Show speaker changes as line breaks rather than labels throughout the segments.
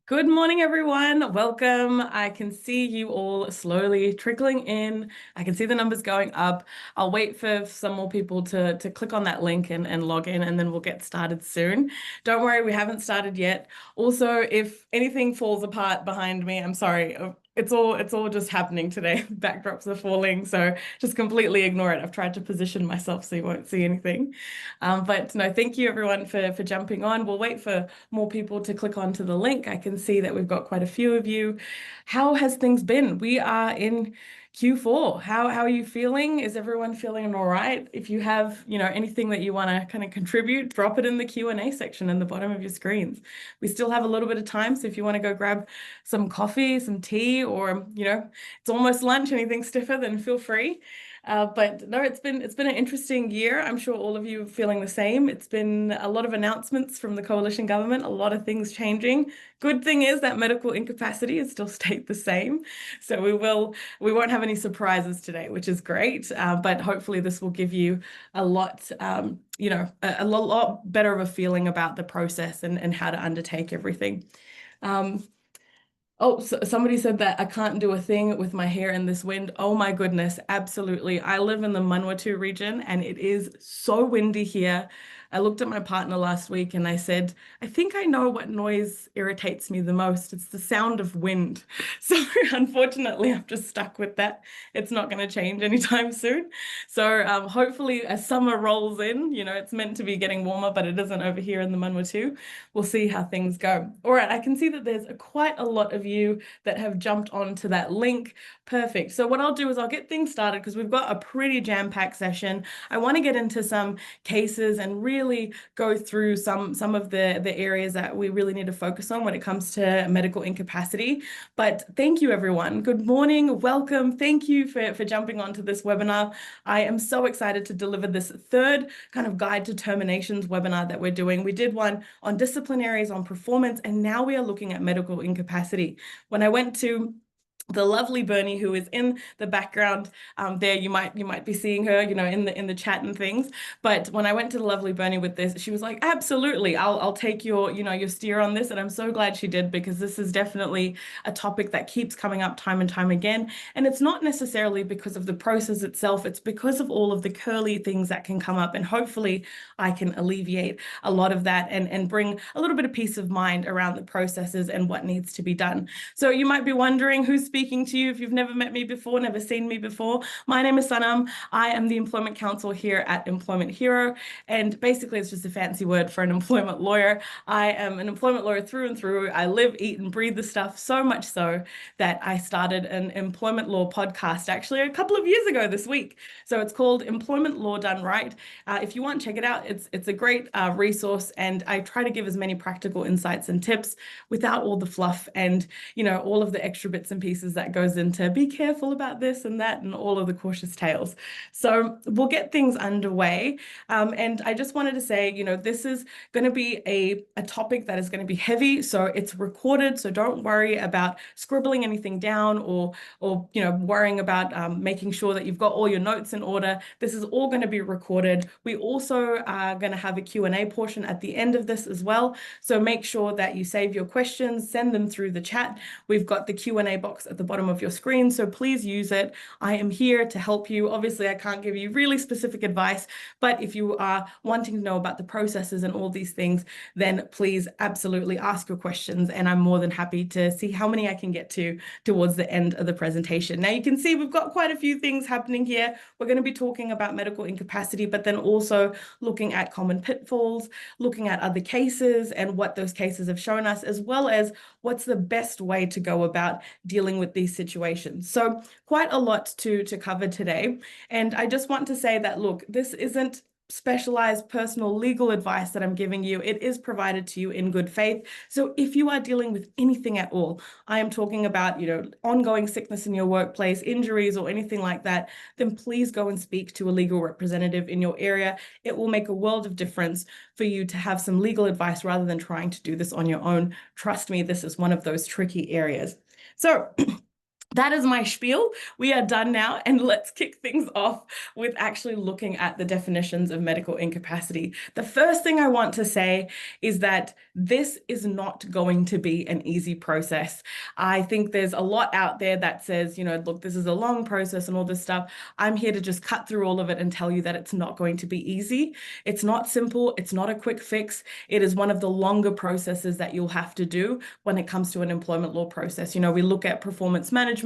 Good morning, everyone. Welcome. I can see you all slowly trickling in. I can see the numbers going up. I'll wait for some more people to click on that link and log in, and then we'll get started soon. Don't worry, we haven't started yet. Also, if anything falls apart behind me, I'm sorry. It's all just happening today. Backdrops are falling, so just completely ignore it. I've tried to position myself so you won't see anything. But no, thank you everyone for jumping on. We'll wait for more people to click onto the link. I can see that we've got quite a few of you. How has things been? We are in Q4. How are you feeling? Is everyone feeling all right? If you have, anything that you want to kind of contribute, drop it in the Q&A section in the bottom of your screens. We still have a little bit of time, so if you want to go grab some coffee, some tea, or it's almost lunch, anything stiffer, then feel free. But no, it's been an interesting year. I'm sure all of you are feeling the same. It's been a lot of announcements from the coalition government, a lot of things changing. Good thing is that medical incapacity has still stayed the same. So we won't have any surprises today, which is great. But hopefully this will give you a lot, a lot better of a feeling about the process and how to undertake everything. Oh, so somebody said that I can't do a thing with my hair in this wind. Oh my goodness, absolutely. I live in the Manawatu region and it is so windy here. I looked at my partner last week and I said, I think I know what noise irritates me the most. It's the sound of wind. So unfortunately, I'm just stuck with that. It's not going to change anytime soon. So hopefully as summer rolls in, it's meant to be getting warmer, but it isn't over here in the Manawatu. We'll see how things go. All right, I can see that there's quite a lot of you that have jumped onto that link. Perfect. So what I'll do is I'll get things started because we've got a pretty jam-packed session. I want to get into some cases and really go through some of the areas that we really need to focus on when it comes to medical incapacity. But thank you, everyone. Good morning. Welcome. Thank you for jumping onto this webinar. I am so excited to deliver this third kind of guide to terminations webinar that we're doing. We did one on disciplinaries, on performance, and now we are looking at medical incapacity. When I went to the lovely Bernie, who is in the background there, you might be seeing her, in the chat and things. But when I went to the lovely Bernie with this, she was like, absolutely, I'll take your steer on this. And I'm so glad she did, because this is definitely a topic that keeps coming up time and time again. And it's not necessarily because of the process itself, it's because of all of the curly things that can come up. And hopefully I can alleviate a lot of that and bring a little bit of peace of mind around the processes and what needs to be done. So you might be wondering who's speaking to you if you've never met me before, never seen me before. My name is Sanam. I am the Employment Counsel here at Employment Hero, and basically it's just a fancy word for an employment lawyer. I am an employment lawyer through and through. I live, eat, and breathe the stuff, so much so that I started an employment law podcast actually a couple of years ago this week. So it's called Employment Law Done Right. If you want, check it out. It's a great resource, and I try to give as many practical insights and tips without all the fluff and all of the extra bits and pieces that goes into be careful about this and that and all of the cautious tales. So we'll get things underway. And I just wanted to say, this is going to be a topic that is going to be heavy. So it's recorded. So don't worry about scribbling anything down or worrying about making sure that you've got all your notes in order. This is all going to be recorded. We also are going to have a Q&A portion at the end of this as well. So make sure that you save your questions, send them through the chat. We've got the Q&A box at the bottom of your screen, so please use it. I am here to help you. Obviously, I can't give you really specific advice, but if you are wanting to know about the processes and all these things, then please absolutely ask your questions, and I'm more than happy to see how many I can get to towards the end of the presentation. Now, you can see we've got quite a few things happening here. We're going to be talking about medical incapacity, but then also looking at common pitfalls, looking at other cases and what those cases have shown us, as well as what's the best way to go about dealing with these situations. So quite a lot to cover today. And I just want to say that, look, this isn't specialized personal legal advice that I'm giving you. It is provided to you in good faith. So if you are dealing with anything at all, I am talking about, ongoing sickness in your workplace, injuries, or anything like that, then please go and speak to a legal representative in your area. It will make a world of difference for you to have some legal advice rather than trying to do this on your own. Trust me, this is one of those tricky areas. So That is my spiel. We are done now, and let's kick things off with actually looking at the definitions of medical incapacity. The first thing I want to say is that this is not going to be an easy process. I think there's a lot out there that says, look, this is a long process and all this stuff. I'm here to just cut through all of it and tell you that it's not going to be easy. It's not simple. It's not a quick fix. It is one of the longer processes that you'll have to do when it comes to an employment law process. We look at performance management.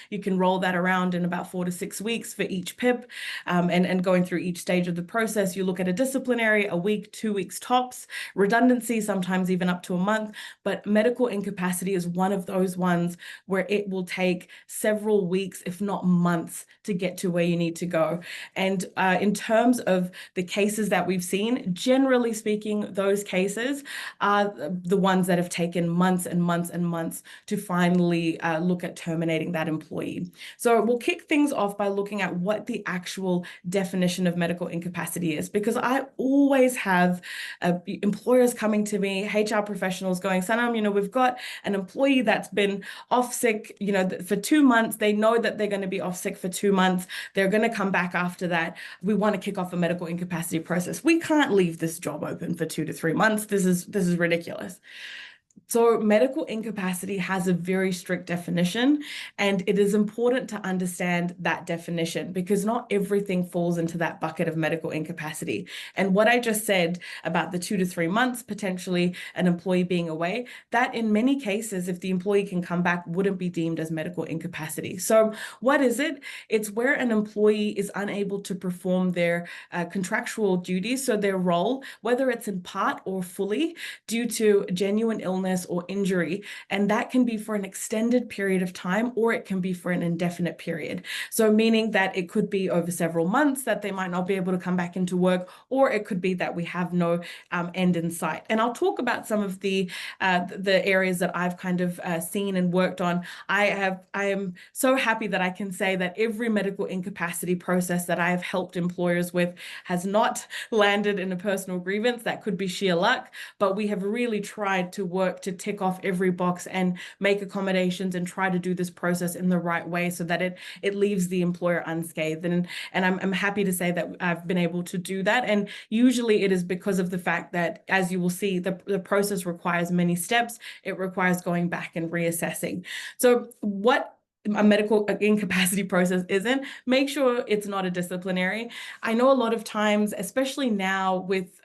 You can roll that around in about 4 to 6 weeks for each PIP, and going through each stage of the process. You look at a disciplinary, a week, 2 weeks tops, redundancy, sometimes even up to a month. But medical incapacity is one of those ones where it will take several weeks, if not months, to get to where you need to go. And in terms of the cases that we've seen, generally speaking, those cases are the ones that have taken months and months and months to finally look at terminating that employee. So we'll kick things off by looking at what the actual definition of medical incapacity is, because I always have employers coming to me, HR professionals going, Sanam, we've got an employee that's been off sick, for 2 months. They know that they're going to be off sick for 2 months. They're going to come back after that. We want to kick off a medical incapacity process. We can't leave this job open for 2 to 3 months. This is ridiculous. So medical incapacity has a very strict definition, and it is important to understand that definition because not everything falls into that bucket of medical incapacity. And what I just said about the 2 to 3 months, potentially an employee being away, that in many cases, if the employee can come back, wouldn't be deemed as medical incapacity. So what is it? It's where an employee is unable to perform their contractual duties, so their role, whether it's in part or fully, due to genuine illness or injury, and that can be for an extended period of time, or it can be for an indefinite period. So meaning that it could be over several months that they might not be able to come back into work, or it could be that we have no end in sight. And I'll talk about some of the areas that I've kind of seen and worked on. I am so happy that I can say that every medical incapacity process that I have helped employers with has not landed in a personal grievance. That could be sheer luck, but we have really tried to work to tick off every box and make accommodations and try to do this process in the right way so that it leaves the employer unscathed. And I'm happy to say that I've been able to do that. And usually it is because of the fact that, as you will see, the process requires many steps. It requires going back and reassessing. So what a medical incapacity process isn't, make sure it's not a disciplinary. I know a lot of times, especially now with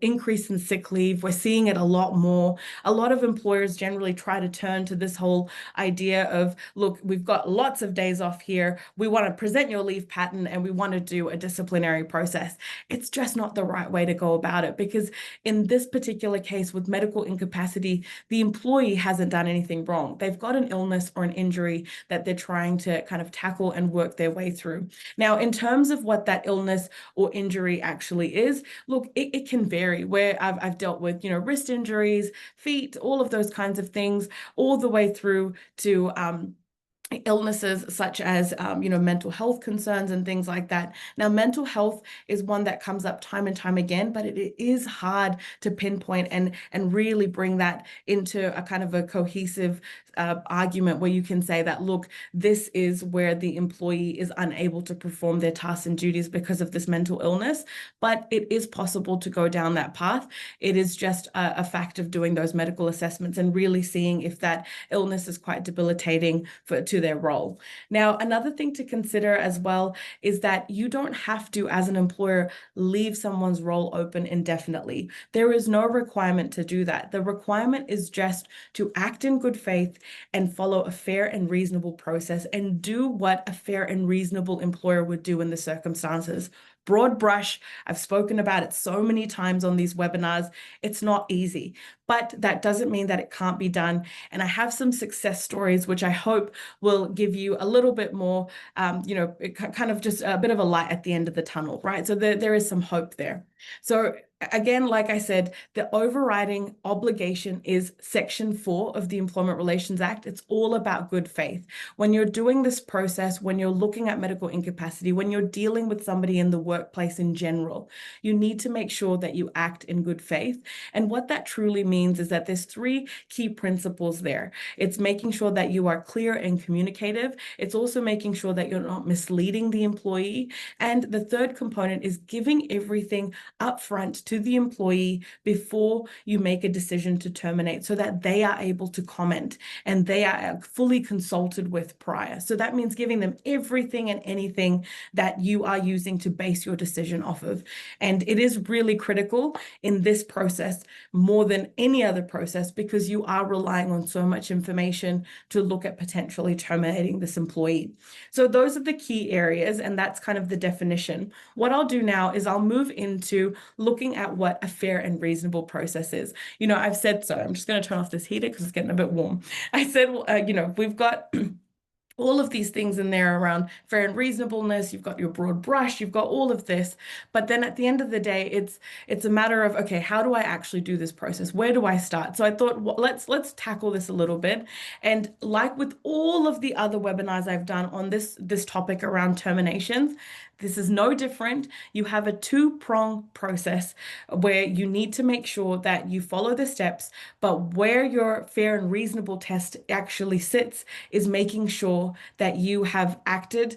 increase in sick leave, we're seeing it a lot more. A lot of employers generally try to turn to this whole idea of, look, we've got lots of days off here. We want to present your leave pattern and we want to do a disciplinary process. It's just not the right way to go about it, because in this particular case with medical incapacity, the employee hasn't done anything wrong. They've got an illness or an injury that they're trying to kind of tackle and work their way through. Now, in terms of what that illness or injury actually is, look, it can vary. Where I've dealt with, wrist injuries, feet, all of those kinds of things, all the way through to illnesses such as, mental health concerns and things like that. Now, mental health is one that comes up time and time again, but it is hard to pinpoint and really bring that into a kind of a cohesive argument where you can say that, look, this is where the employee is unable to perform their tasks and duties because of this mental illness. But it is possible to go down that path. It is just a fact of doing those medical assessments and really seeing if that illness is quite debilitating to their role. Now, another thing to consider as well is that you don't have to, as an employer, leave someone's role open indefinitely. There is no requirement to do that. The requirement is just to act in good faith and follow a fair and reasonable process and do what a fair and reasonable employer would do in the circumstances. Broad brush, I've spoken about it so many times on these webinars. It's not easy, but that doesn't mean that it can't be done. And I have some success stories, which I hope will give you a little bit more, kind of just a bit of a light at the end of the tunnel, right? So there is some hope there. So again, like I said, the overriding obligation is Section 4 of the Employment Relations Act. It's all about good faith. When you're doing this process, when you're looking at medical incapacity, when you're dealing with somebody in the workplace in general, you need to make sure that you act in good faith. And what that truly means is that there's three key principles there. It's making sure that you are clear and communicative. It's also making sure that you're not misleading the employee. And the third component is giving everything upfront to the employee before you make a decision to terminate, so that they are able to comment and they are fully consulted with prior. So that means giving them everything and anything that you are using to base your decision off of. And it is really critical in this process more than any other process, because you are relying on so much information to look at potentially terminating this employee. So those are the key areas, and that's kind of the definition. What I'll do now is I'll move into looking at what a fair and reasonable process is. I've said, so I'm just going to turn off this heater because it's getting a bit warm. I said, we've got all of these things in there around fair and reasonableness. You've got your broad brush, you've got all of this, but then at the end of the day, it's a matter of, okay, how do I actually do this process? Where do I start? So I thought, well, let's tackle this a little bit. And like with all of the other webinars I've done on this topic around terminations, this is no different. You have a two-prong process where you need to make sure that you follow the steps, but where your fair and reasonable test actually sits is making sure that you have acted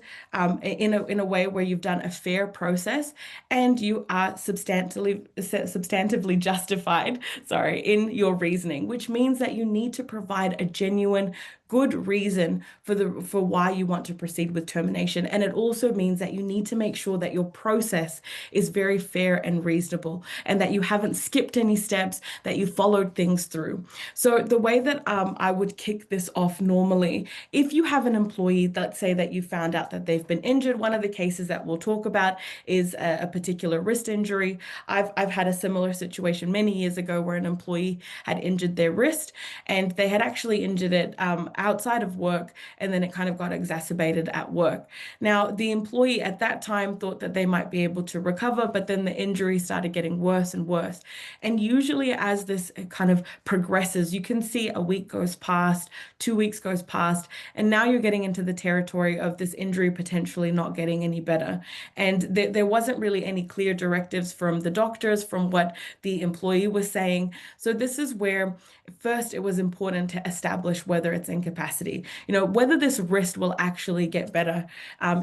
in a way where you've done a fair process and you are substantively justified, in your reasoning, which means that you need to provide a genuine good reason for why you want to proceed with termination. And it also means that you need to make sure that your process is very fair and reasonable, and that you haven't skipped any steps, that you followed things through. So the way that I would kick this off normally, if you have an employee, let's say that you found out that they've been injured, one of the cases that we'll talk about is a particular wrist injury. I've had a similar situation many years ago where an employee had injured their wrist, and they had actually injured it outside of work, and then it kind of got exacerbated at work. Now, the employee at that time thought that they might be able to recover, but then the injury started getting worse and worse. And usually as this kind of progresses, you can see a week goes past, 2 weeks goes past, and now you're getting into the territory of this injury potentially not getting any better. And there wasn't really any clear directives from the doctors, from what the employee was saying. So this is where first it was important to establish whether it's incapacity, whether this wrist will actually get better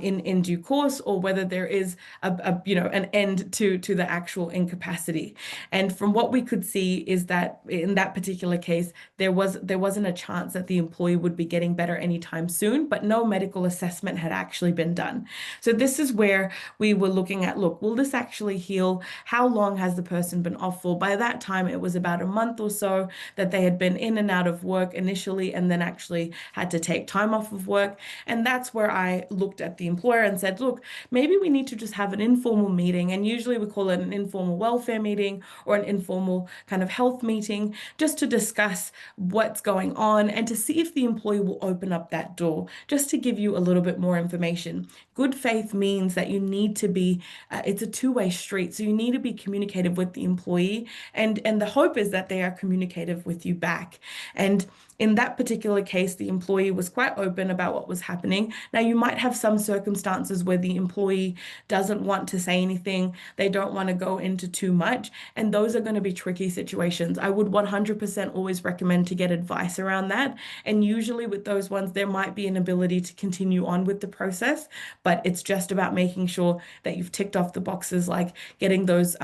in due course, or whether there is an end to the actual incapacity. And from what we could see is that in that particular case, there wasn't a chance that the employee would be getting better anytime soon, but no medical assessment had actually been done. So this is where we were looking at, look, will this actually heal? How long has the person been off for? By that time, it was about a month or so that they had been in and out of work initially, and then actually had to take time off of work. And that's where I looked at the employer and said, look, maybe we need to just have an informal meeting. And usually we call it an informal welfare meeting or an informal kind of health meeting, just to discuss what's going on and to see if the employee will open up that door, just to give you a little bit more information. Good faith means that you need to be, it's a two-way street. So you need to be communicative with the employee, and the hope is that they are communicative with you back. And in that particular case, the employee was quite open about what was happening. Now, you might have some circumstances where the employee doesn't want to say anything. They don't want to go into too much. And those are going to be tricky situations. I would 100% always recommend to get advice around that. And usually with those ones, there might be an ability to continue on with the process, but it's just about making sure that you've ticked off the boxes, like getting those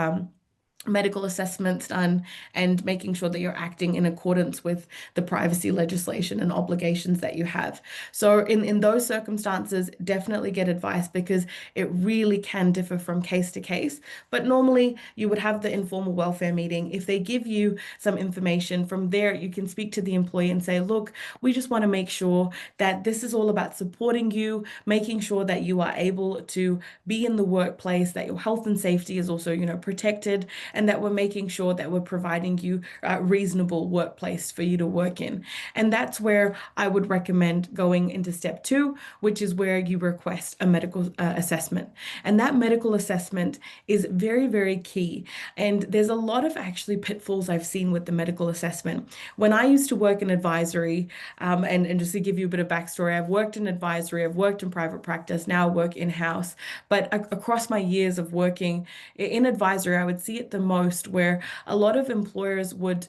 medical assessments done and making sure that you're acting in accordance with the privacy legislation and obligations that you have. So in those circumstances, definitely get advice, because it really can differ from case to case. But normally you would have the informal welfare meeting. If they give you some information from there, you can speak to the employee and say, look, we just want to make sure that this is all about supporting you, making sure that you are able to be in the workplace, that your health and safety is also, protected, and that we're making sure that we're providing you a reasonable workplace for you to work in. And that's where I would recommend going into step two, which is where you request a medical assessment. And that medical assessment is very, very key. And there's a lot of actually pitfalls I've seen with the medical assessment. When I used to work in advisory, and just to give you a bit of backstory, I've worked in advisory, I've worked in private practice, now I work in-house. But across my years of working in advisory, I would see it the most where a lot of employers would,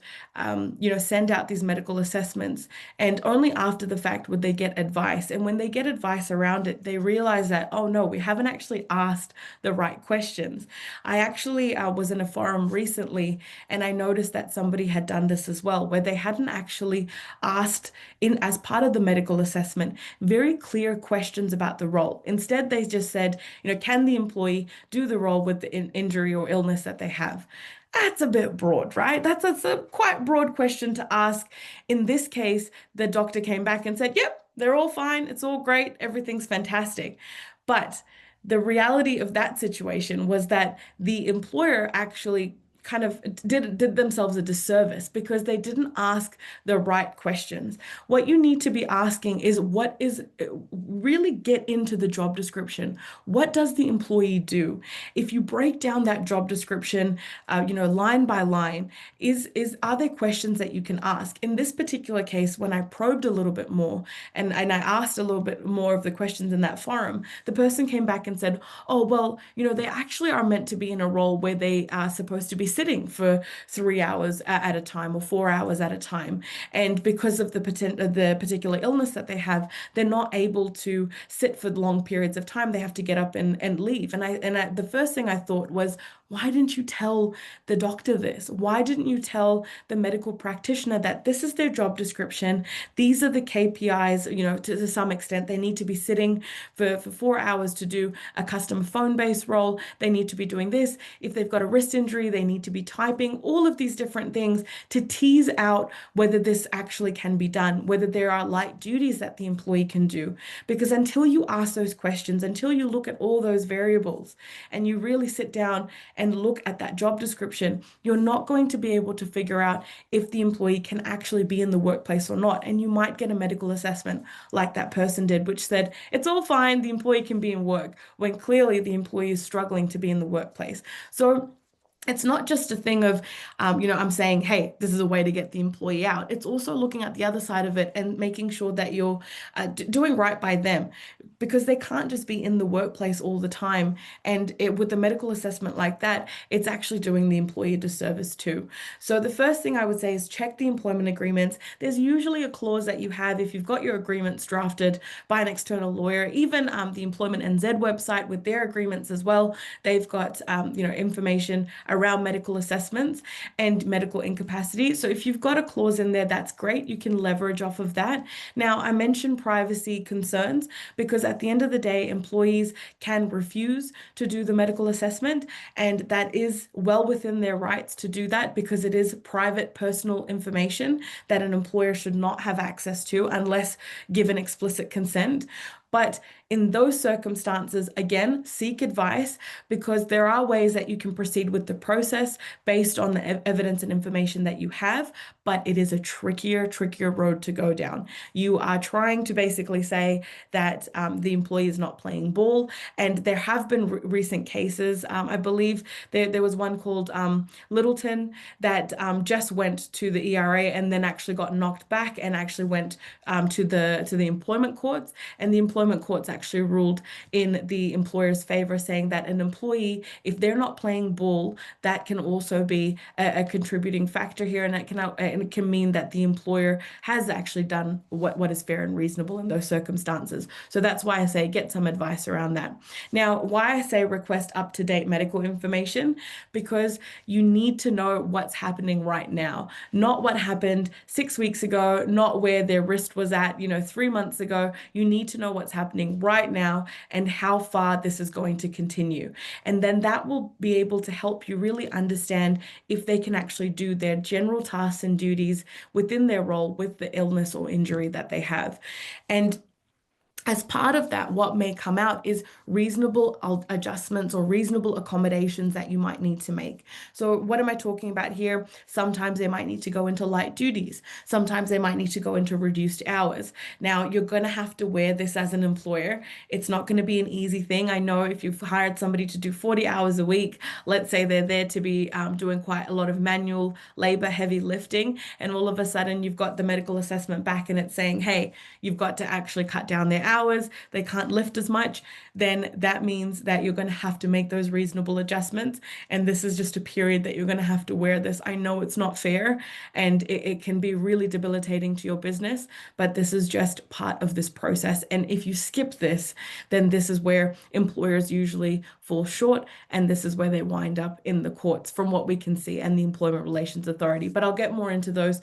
send out these medical assessments, and only after the fact would they get advice. And when they get advice around it, they realize that, oh no, we haven't actually asked the right questions. I actually was in a forum recently, and I noticed that somebody had done this as well, where they hadn't actually asked in as part of the medical assessment very clear questions about the role. Instead, they just said, can the employee do the role with the injury or illness that they have? That's a bit broad, right? That's a quite broad question to ask. In this case, the doctor came back and said, yep, they're all fine. It's all great. Everything's fantastic. But the reality of that situation was that the employer actually kind of did themselves a disservice because they didn't ask the right questions. What you need to be asking is really get into the job description. What does the employee do? If you break down that job description, line by line, are there questions that you can ask? In this particular case, when I probed a little bit more and I asked a little bit more of the questions in that forum, the person came back and said, oh, well, they actually are meant to be in a role where they are supposed to be sitting for 3 hours at a time or 4 hours at a time. And because of the particular illness that they have, they're not able to sit for long periods of time. They have to get up and leave. And the first thing I thought was, why didn't you tell the doctor this? Why didn't you tell the medical practitioner that this is their job description? These are the KPIs, to some extent. They need to be sitting for 4 hours to do a customer phone-based role. They need to be doing this. If they've got a wrist injury, they need to be typing, all of these different things to tease out whether this actually can be done, whether there are light duties that the employee can do. Because until you ask those questions, until you look at all those variables and you really sit down and look at that job description, you're not going to be able to figure out if the employee can actually be in the workplace or not. And you might get a medical assessment like that person did, which said, it's all fine, the employee can be in work, when clearly the employee is struggling to be in the workplace. So it's not just a thing of, I'm saying, hey, this is a way to get the employee out. It's also looking at the other side of it and making sure that you're doing right by them, because they can't just be in the workplace all the time. And with a medical assessment like that, it's actually doing the employee a disservice too. So the first thing I would say is check the employment agreements. There's usually a clause that you have if you've got your agreements drafted by an external lawyer. Even the Employment NZ website with their agreements as well, they've got information around medical assessments and medical incapacity. So if you've got a clause in there, that's great. You can leverage off of that. Now, I mentioned privacy concerns because at the end of the day, employees can refuse to do the medical assessment, and that is well within their rights to do that because it is private personal information that an employer should not have access to unless given explicit consent. But in those circumstances, again, seek advice because there are ways that you can proceed with the process based on the evidence and information that you have, but it is a trickier road to go down. You are trying to basically say that the employee is not playing ball, and there have been recent cases. I believe there was one called Littleton that just went to the ERA and then actually got knocked back and actually went to the employment courts, and the employment courts actually ruled in the employer's favor, saying that an employee, if they're not playing ball, that can also be a contributing factor here, and it can mean that the employer has actually done what is fair and reasonable in those circumstances. So that's why I say get some advice around that. Now, why I say request up-to-date medical information, because you need to know what's happening right now, not what happened 6 weeks ago, not where their wrist was at, 3 months ago. You need to know what's happening right now and how far this is going to continue. And then that will be able to help you really understand if they can actually do their general tasks and duties within their role with the illness or injury that they have. And As part of that, what may come out is reasonable adjustments or reasonable accommodations that you might need to make. So, what am I talking about here? Sometimes they might need to go into light duties. Sometimes they might need to go into reduced hours. Now, you're going to have to wear this as an employer. It's not going to be an easy thing. I know if you've hired somebody to do 40 hours a week, let's say they're there to be doing quite a lot of manual labor, heavy lifting, and all of a sudden you've got the medical assessment back and it's saying, hey, you've got to actually cut down their hours, they can't lift as much, then that means that you're going to have to make those reasonable adjustments. And this is just a period that you're going to have to wear this. I know it's not fair and it can be really debilitating to your business, but this is just part of this process. And if you skip this, then this is where employers usually fall short, and this is where they wind up in the courts, from what we can see, and the Employment Relations Authority. But I'll get more into those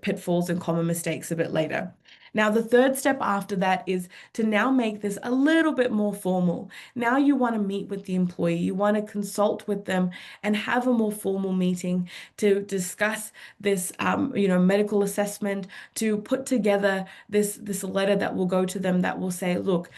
pitfalls and common mistakes a bit later. Now, the third step after that is to now make this a little bit more formal. Now you want to meet with the employee, you want to consult with them and have a more formal meeting to discuss this, medical assessment, to put together this letter that will go to them that will say, look,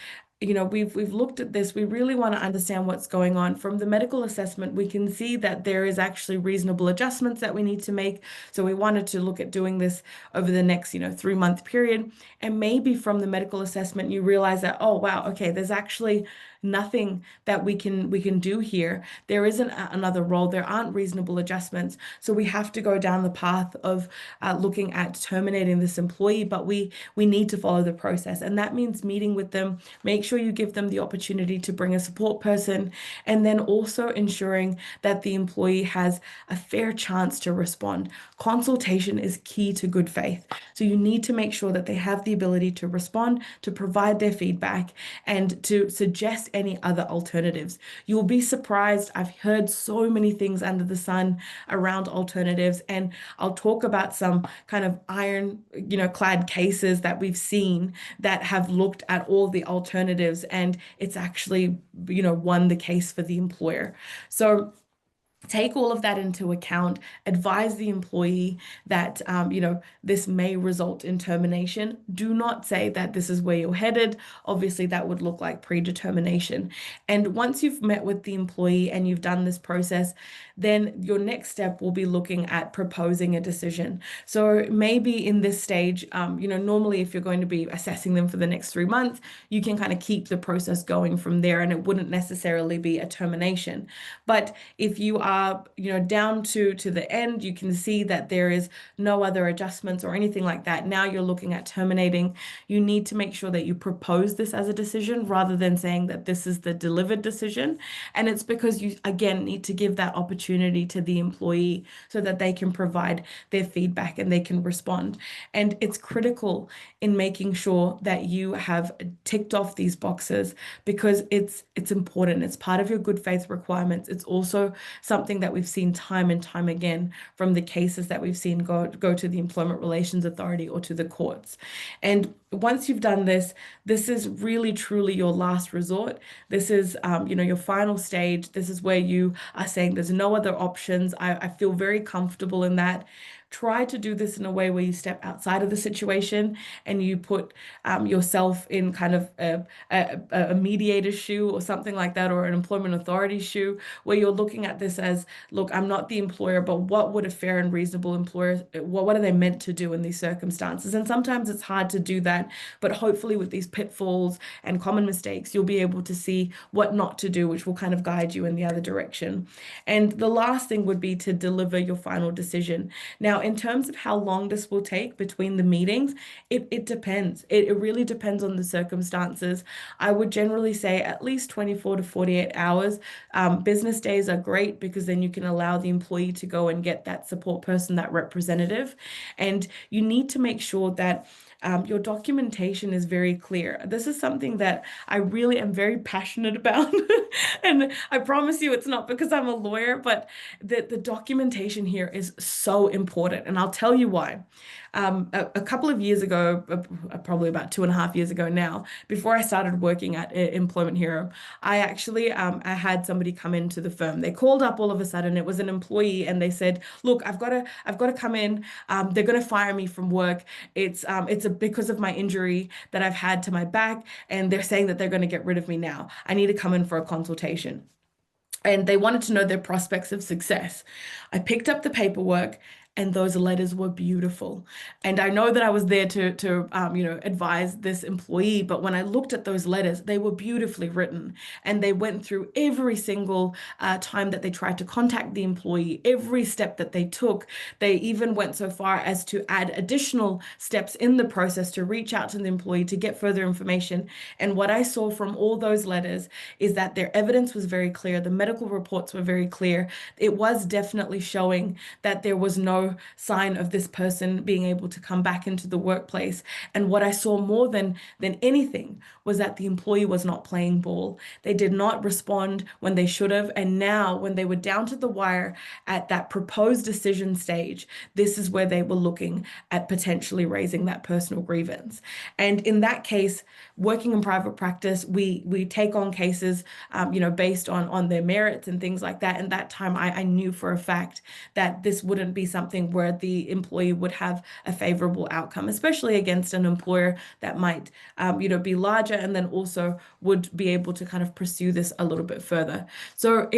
we've looked at this. We really want to understand what's going on. From the medical assessment, we can see that there is actually reasonable adjustments that we need to make. So we wanted to look at doing this over the next, 3-month period. And maybe from the medical assessment, you realize that, oh, wow, okay, there's actually nothing that we can do here. There isn't another role. There aren't reasonable adjustments. So we have to go down the path of looking at terminating this employee, but we need to follow the process. And that means meeting with them. Make sure you give them the opportunity to bring a support person, and then also ensuring that the employee has a fair chance to respond. Consultation is key to good faith. So you need to make sure that they have the ability to respond, to provide their feedback, and to suggest any other alternatives. You'll be surprised. I've heard so many things under the sun around alternatives, and I'll talk about some kind of clad cases that we've seen that have looked at all the alternatives, and it's actually, won the case for the employer. So take all of that into account, advise the employee that, this may result in termination. Do not say that this is where you're headed. Obviously, that would look like predetermination. And once you've met with the employee and you've done this process, then your next step will be looking at proposing a decision. So maybe in this stage, normally if you're going to be assessing them for the next 3 months, you can kind of keep the process going from there, and it wouldn't necessarily be a termination. But if you are down to the end, you can see that there is no other adjustments or anything like that. Now you're looking at terminating. You need to make sure that you propose this as a decision rather than saying that this is the delivered decision. And it's because you, again, need to give that opportunity to the employee so that they can provide their feedback and they can respond. And it's critical in making sure that you have ticked off these boxes, because it's important. It's part of your good faith requirements. It's also something that we've seen time and time again from the cases that we've seen go to the Employment Relations Authority or to the courts. And once you've done this, this is really truly your last resort. This is, your final stage. This is where you are saying there's no other options. I feel very comfortable in that. Try to do this in a way where you step outside of the situation and you put yourself in kind of a mediator's shoe or something like that, or an employment authority shoe, where you're looking at this as, look, I'm not the employer, but what would a fair and reasonable employer, what are they meant to do in these circumstances? And sometimes it's hard to do that, but hopefully with these pitfalls and common mistakes, you'll be able to see what not to do, which will kind of guide you in the other direction. And the last thing would be to deliver your final decision. Now, in terms of how long this will take between the meetings, it depends. It really depends on the circumstances. I would generally say at least 24 to 48 hours. Business days are great because then you can allow the employee to go and get that support person, that representative. And you need to make sure that your documentation is very clear. This is something that I really am very passionate about. And I promise you it's not because I'm a lawyer, but the documentation here is so important. important. And I'll tell you why. A couple of years ago, probably about 2.5 years ago now, before I started working at Employment Hero, I actually I had somebody come into the firm. They called up all of a sudden. It was an employee, and they said, "Look, I've got to come in. They're going to fire me from work. Because of my injury that I've had to my back, and they're saying that they're going to get rid of me now. I need to come in for a consultation." And they wanted to know their prospects of success. I picked up the paperwork, and those letters were beautiful. And I know that I was there to advise this employee, but when I looked at those letters, they were beautifully written, and they went through every single time that they tried to contact the employee, every step that they took. They even went so far as to add additional steps in the process to reach out to the employee to get further information. And what I saw from all those letters is that their evidence was very clear. The medical reports were very clear. It was definitely showing that there was no sign of this person being able to come back into the workplace. And what I saw more than anything was that the employee was not playing ball. They did not respond when they should have. And now, when they were down to the wire at that proposed decision stage, this is where they were looking at potentially raising that personal grievance. And in that case, working in private practice, we take on cases, based on their merits and things like that. And that time, I knew for a fact that this wouldn't be something where the employee would have a favorable outcome, especially against an employer that might, be larger, and then also would be able to kind of pursue this a little bit further. So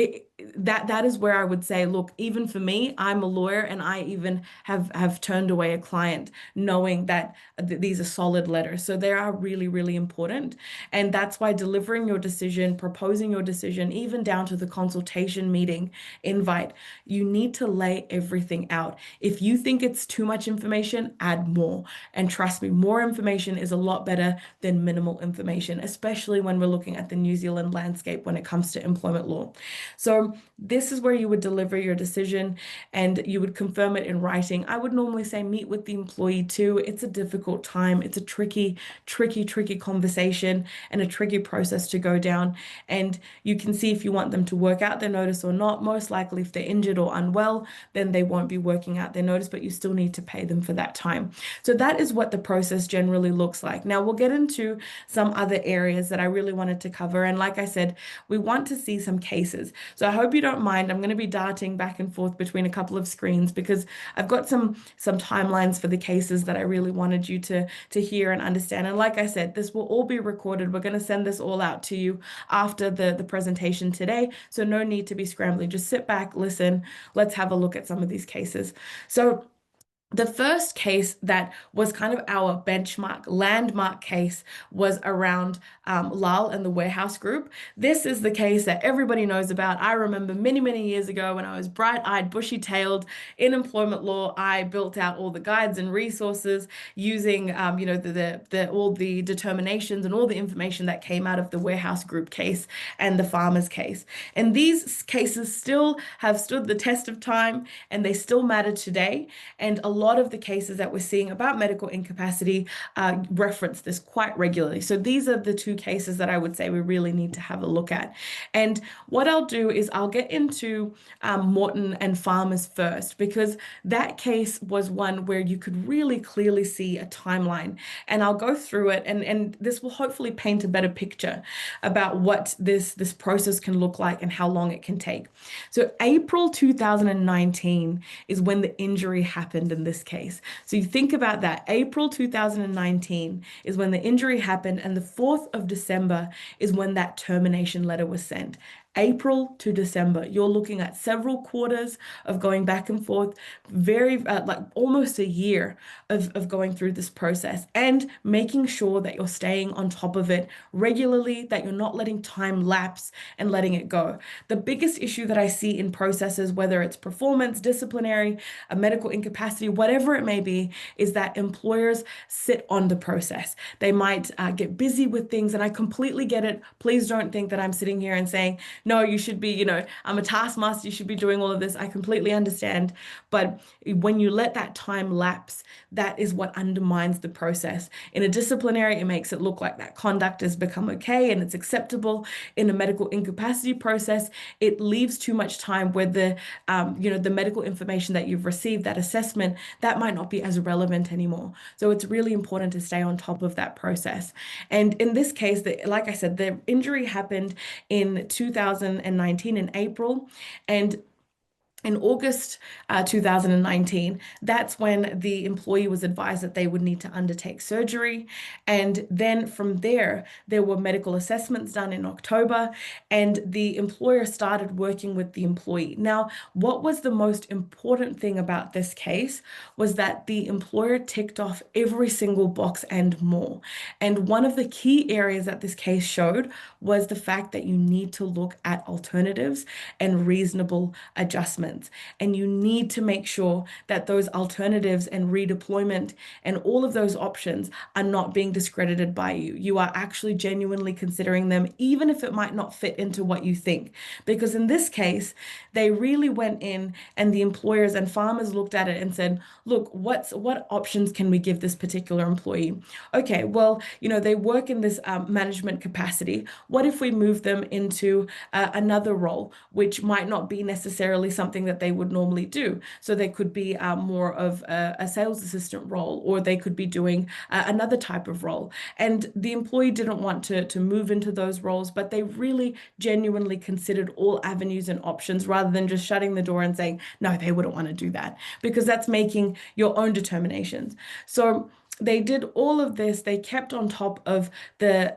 that is where I would say, look, even for me, I'm a lawyer, and I even have turned away a client knowing that these are solid letters. So they are really, really important. And that's why delivering your decision, proposing your decision, even down to the consultation meeting invite, you need to lay everything out. If you think it's too much information, add more. And trust me, more information is a lot better than minimal information, especially when we're looking at the New Zealand landscape when it comes to employment law. So this is where you would deliver your decision, and you would confirm it in writing. I would normally say meet with the employee too. It's a difficult time. It's a tricky conversation and a tricky process to go down. And you can see if you want them to work out their notice or not. Most likely, if they're injured or unwell, then they won't be working out their notice, but you still need to pay them for that time. So that is what the process generally looks like. Now we'll get into some other areas that I really wanted to cover. And like I said, we want to see some cases. So I hope you don't mind. I'm going to be darting back and forth between a couple of screens because I've got some timelines for the cases that I really wanted you to hear and understand. And like I said, this will all be recorded. We're going to send this all out to you after the presentation today. So no need to be scrambling. Just sit back, listen. Let's have a look at some of these cases. So the first case that was kind of our benchmark, landmark case was around Lal and the Warehouse Group. This is the case that everybody knows about. I remember many, many years ago when I was bright-eyed, bushy-tailed in employment law, I built out all the guides and resources using, all the determinations and all the information that came out of the Warehouse Group case and the Farmers case. And these cases still have stood the test of time, and they still matter today. And a lot of the cases that we're seeing about medical incapacity reference this quite regularly. So these are the two cases that I would say we really need to have a look at. And what I'll do is I'll get into Morton and Farmers first, because that case was one where you could really clearly see a timeline. And I'll go through it, and this will hopefully paint a better picture about what this process can look like and how long it can take. So April 2019 is when the injury happened in this case. So you think about that. April 2019 is when the injury happened, and the 4th of December is when that termination letter was sent. April to December, you're looking at several quarters of going back and forth, very like almost a year of going through this process, and making sure that you're staying on top of it regularly, that you're not letting time lapse and letting it go. The biggest issue that I see in processes, whether it's performance, disciplinary, a medical incapacity, whatever it may be, is that employers sit on the process. They might get busy with things, and I completely get it. Please don't think that I'm sitting here and saying, no, you should be, I'm a taskmaster, you should be doing all of this. I completely understand. But when you let that time lapse, that is what undermines the process. In a disciplinary, it makes it look like that conduct has become okay and it's acceptable. In a medical incapacity process, it leaves too much time where the medical information that you've received, that assessment, that might not be as relevant anymore. So it's really important to stay on top of that process. And in this case, like I said, the injury happened in 2019 in April. And in August 2019, that's when the employee was advised that they would need to undertake surgery. And then from there were medical assessments done in October, and the employer started working with the employee. Now, what was the most important thing about this case was that the employer ticked off every single box and more. And one of the key areas that this case showed was the fact that you need to look at alternatives and reasonable adjustments. And you need to make sure that those alternatives and redeployment and all of those options are not being discredited by you. You are actually genuinely considering them, even if it might not fit into what you think. Because in this case, they really went in and the employers and farmers looked at it and said, look, what options can we give this particular employee? Okay, well, they work in this management capacity. What if we move them into another role, which might not be necessarily something that they would normally do? So they could be more of a sales assistant role, or they could be doing another type of role. And the employee didn't want to move into those roles, but they really genuinely considered all avenues and options rather than just shutting the door and saying, no, they wouldn't want to do that, because that's making your own determinations. So they did all of this. They kept on top of the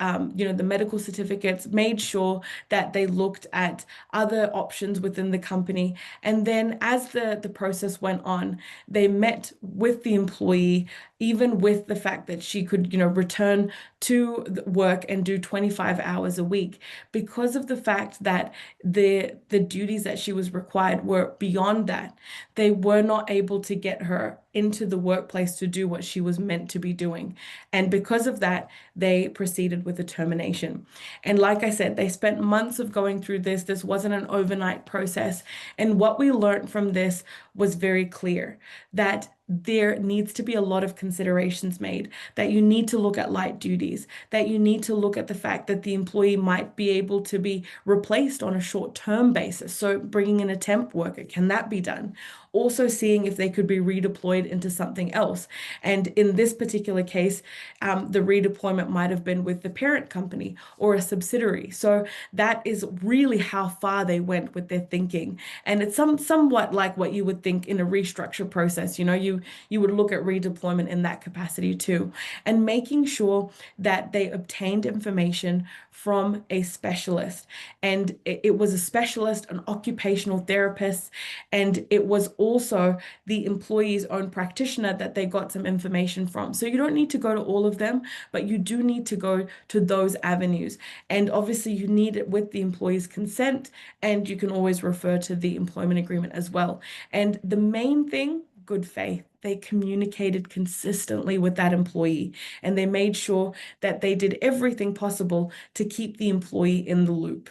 medical certificates, made sure that they looked at other options within the company. And then as the process went on, they met with the employee, even with the fact that she could, return to work and do 25 hours a week, because of the fact that the duties that she was required were beyond that. They were not able to get her into the workplace to do what she was meant to be doing. And because of that, they proceeded with a termination. And like I said, they spent months of going through this. This wasn't an overnight process. And what we learned from this was very clear, that there needs to be a lot of considerations made, that you need to look at light duties, that you need to look at the fact that the employee might be able to be replaced on a short-term basis. So bringing in a temp worker, can that be done? Also seeing if they could be redeployed into something else. And in this particular case, the redeployment might have been with the parent company or a subsidiary. So that is really how far they went with their thinking. And it's somewhat like what you would think in a restructure process. You would look at redeployment in that capacity too, and making sure that they obtained information from a specialist. And it was a specialist, an occupational therapist, and it was also the employee's own practitioner that they got some information from. So you don't need to go to all of them, but you do need to go to those avenues. And obviously you need it with the employee's consent, and you can always refer to the employment agreement as well. And the main thing, good faith. They communicated consistently with that employee, and they made sure that they did everything possible to keep the employee in the loop.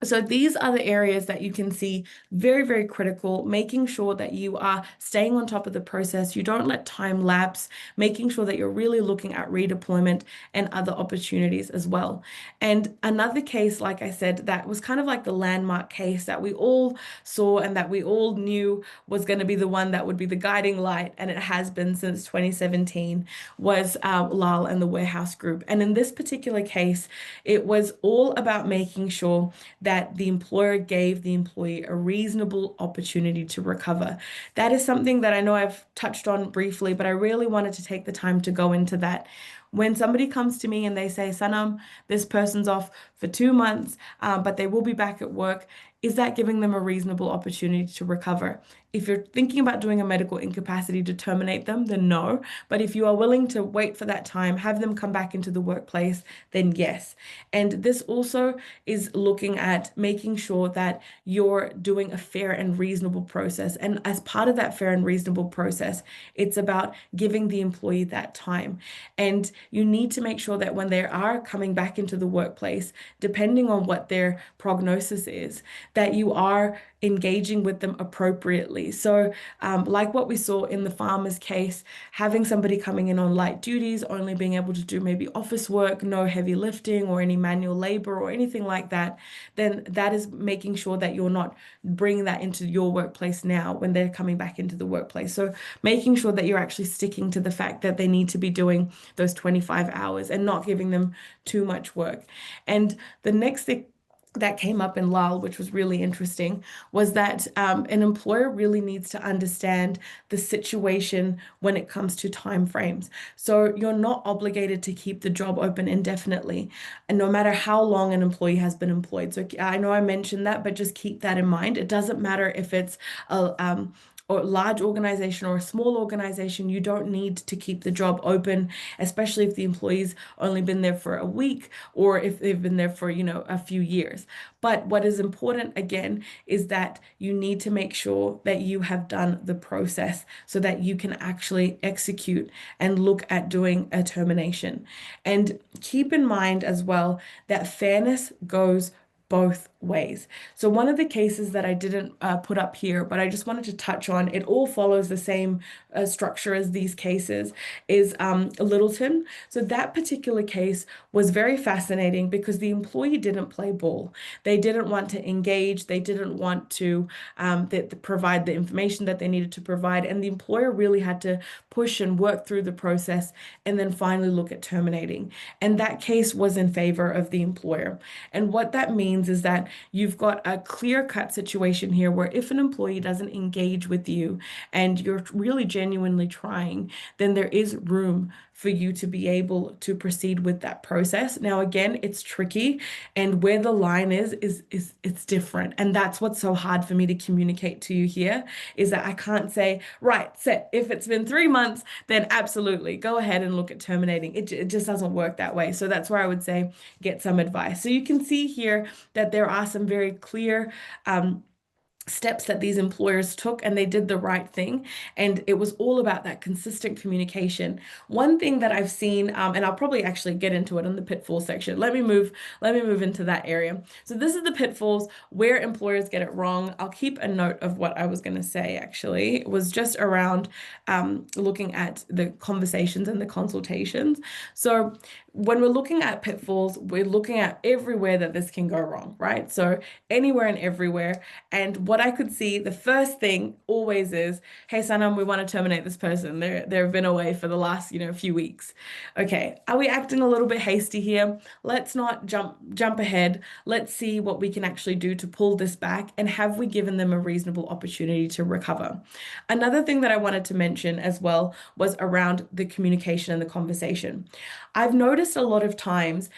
So these are the areas that you can see very, very critical, making sure that you are staying on top of the process. You don't let time lapse, making sure that you're really looking at redeployment and other opportunities as well. And another case, like I said, that was kind of like the landmark case that we all saw and that we all knew was going to be the one that would be the guiding light, and it has been since 2017, was Lal and the Warehouse Group. And in this particular case, it was all about making sure that the employer gave the employee a reasonable opportunity to recover. That is something that I know I've touched on briefly, but I really wanted to take the time to go into that. When somebody comes to me and they say, Sanam, this person's off for 2 months, but they will be back at work, is that giving them a reasonable opportunity to recover? If you're thinking about doing a medical incapacity to terminate them, then no. But if you are willing to wait for that time, have them come back into the workplace, then yes. And this also is looking at making sure that you're doing a fair and reasonable process. And as part of that fair and reasonable process, it's about giving the employee that time. And you need to make sure that when they are coming back into the workplace, depending on what their prognosis is, that you are engaging with them appropriately. So, like what we saw in the farmer's case, having somebody coming in on light duties, only being able to do maybe office work, no heavy lifting or any manual labor or anything like that, then that is making sure that you're not bringing that into your workplace now when they're coming back into the workplace. So, making sure that you're actually sticking to the fact that they need to be doing those 25 hours and not giving them too much work. And the next thing that came up in LAL, which was really interesting, was that an employer really needs to understand the situation when it comes to time frames. So you're not obligated to keep the job open indefinitely, and no matter how long an employee has been employed. So I know I mentioned that, but just keep that in mind. It doesn't matter if it's a or large organization or a small organization, you don't need to keep the job open, especially if the employee's only been there for a week or if they've been there for, a few years. But what is important again is that you need to make sure that you have done the process so that you can actually execute and look at doing a termination. And keep in mind as well that fairness goes both ways. So one of the cases that I didn't put up here, but I just wanted to touch on, it all follows the same structure as these cases, is Littleton. So that particular case was very fascinating because the employee didn't play ball. They didn't want to engage. They didn't want to provide the information that they needed to provide. And the employer really had to push and work through the process and then finally look at terminating. And that case was in favor of the employer. And what that means is that you've got a clear-cut situation here where if an employee doesn't engage with you and you're really genuinely trying, then there is room for you to be able to proceed with that process. Now, again, it's tricky, and where the line is it's different. And that's what's so hard for me to communicate to you here, is that I can't say, right, set, if it's been 3 months, then absolutely go ahead and look at terminating. It just doesn't work that way. So that's where I would say get some advice. So you can see here that there are some very clear steps that these employers took, and they did the right thing. And it was all about that consistent communication. One thing that I've seen, and I'll probably actually get into it in the pitfall section. Let me move into that area. So this is the pitfalls where employers get it wrong. I'll keep a note of what I was going to say, actually. It was just around looking at the conversations and the consultations. So when we're looking at pitfalls, we're looking at everywhere that this can go wrong, right? So anywhere and everywhere. And what I could see, the first thing always is, hey, Sanam, we want to terminate this person. They've been away for the last, few weeks. Okay, are we acting a little bit hasty here? Let's not jump ahead. Let's see what we can actually do to pull this back, and have we given them a reasonable opportunity to recover? Another thing that I wanted to mention as well was around the communication and the conversation. I've noticed a lot of times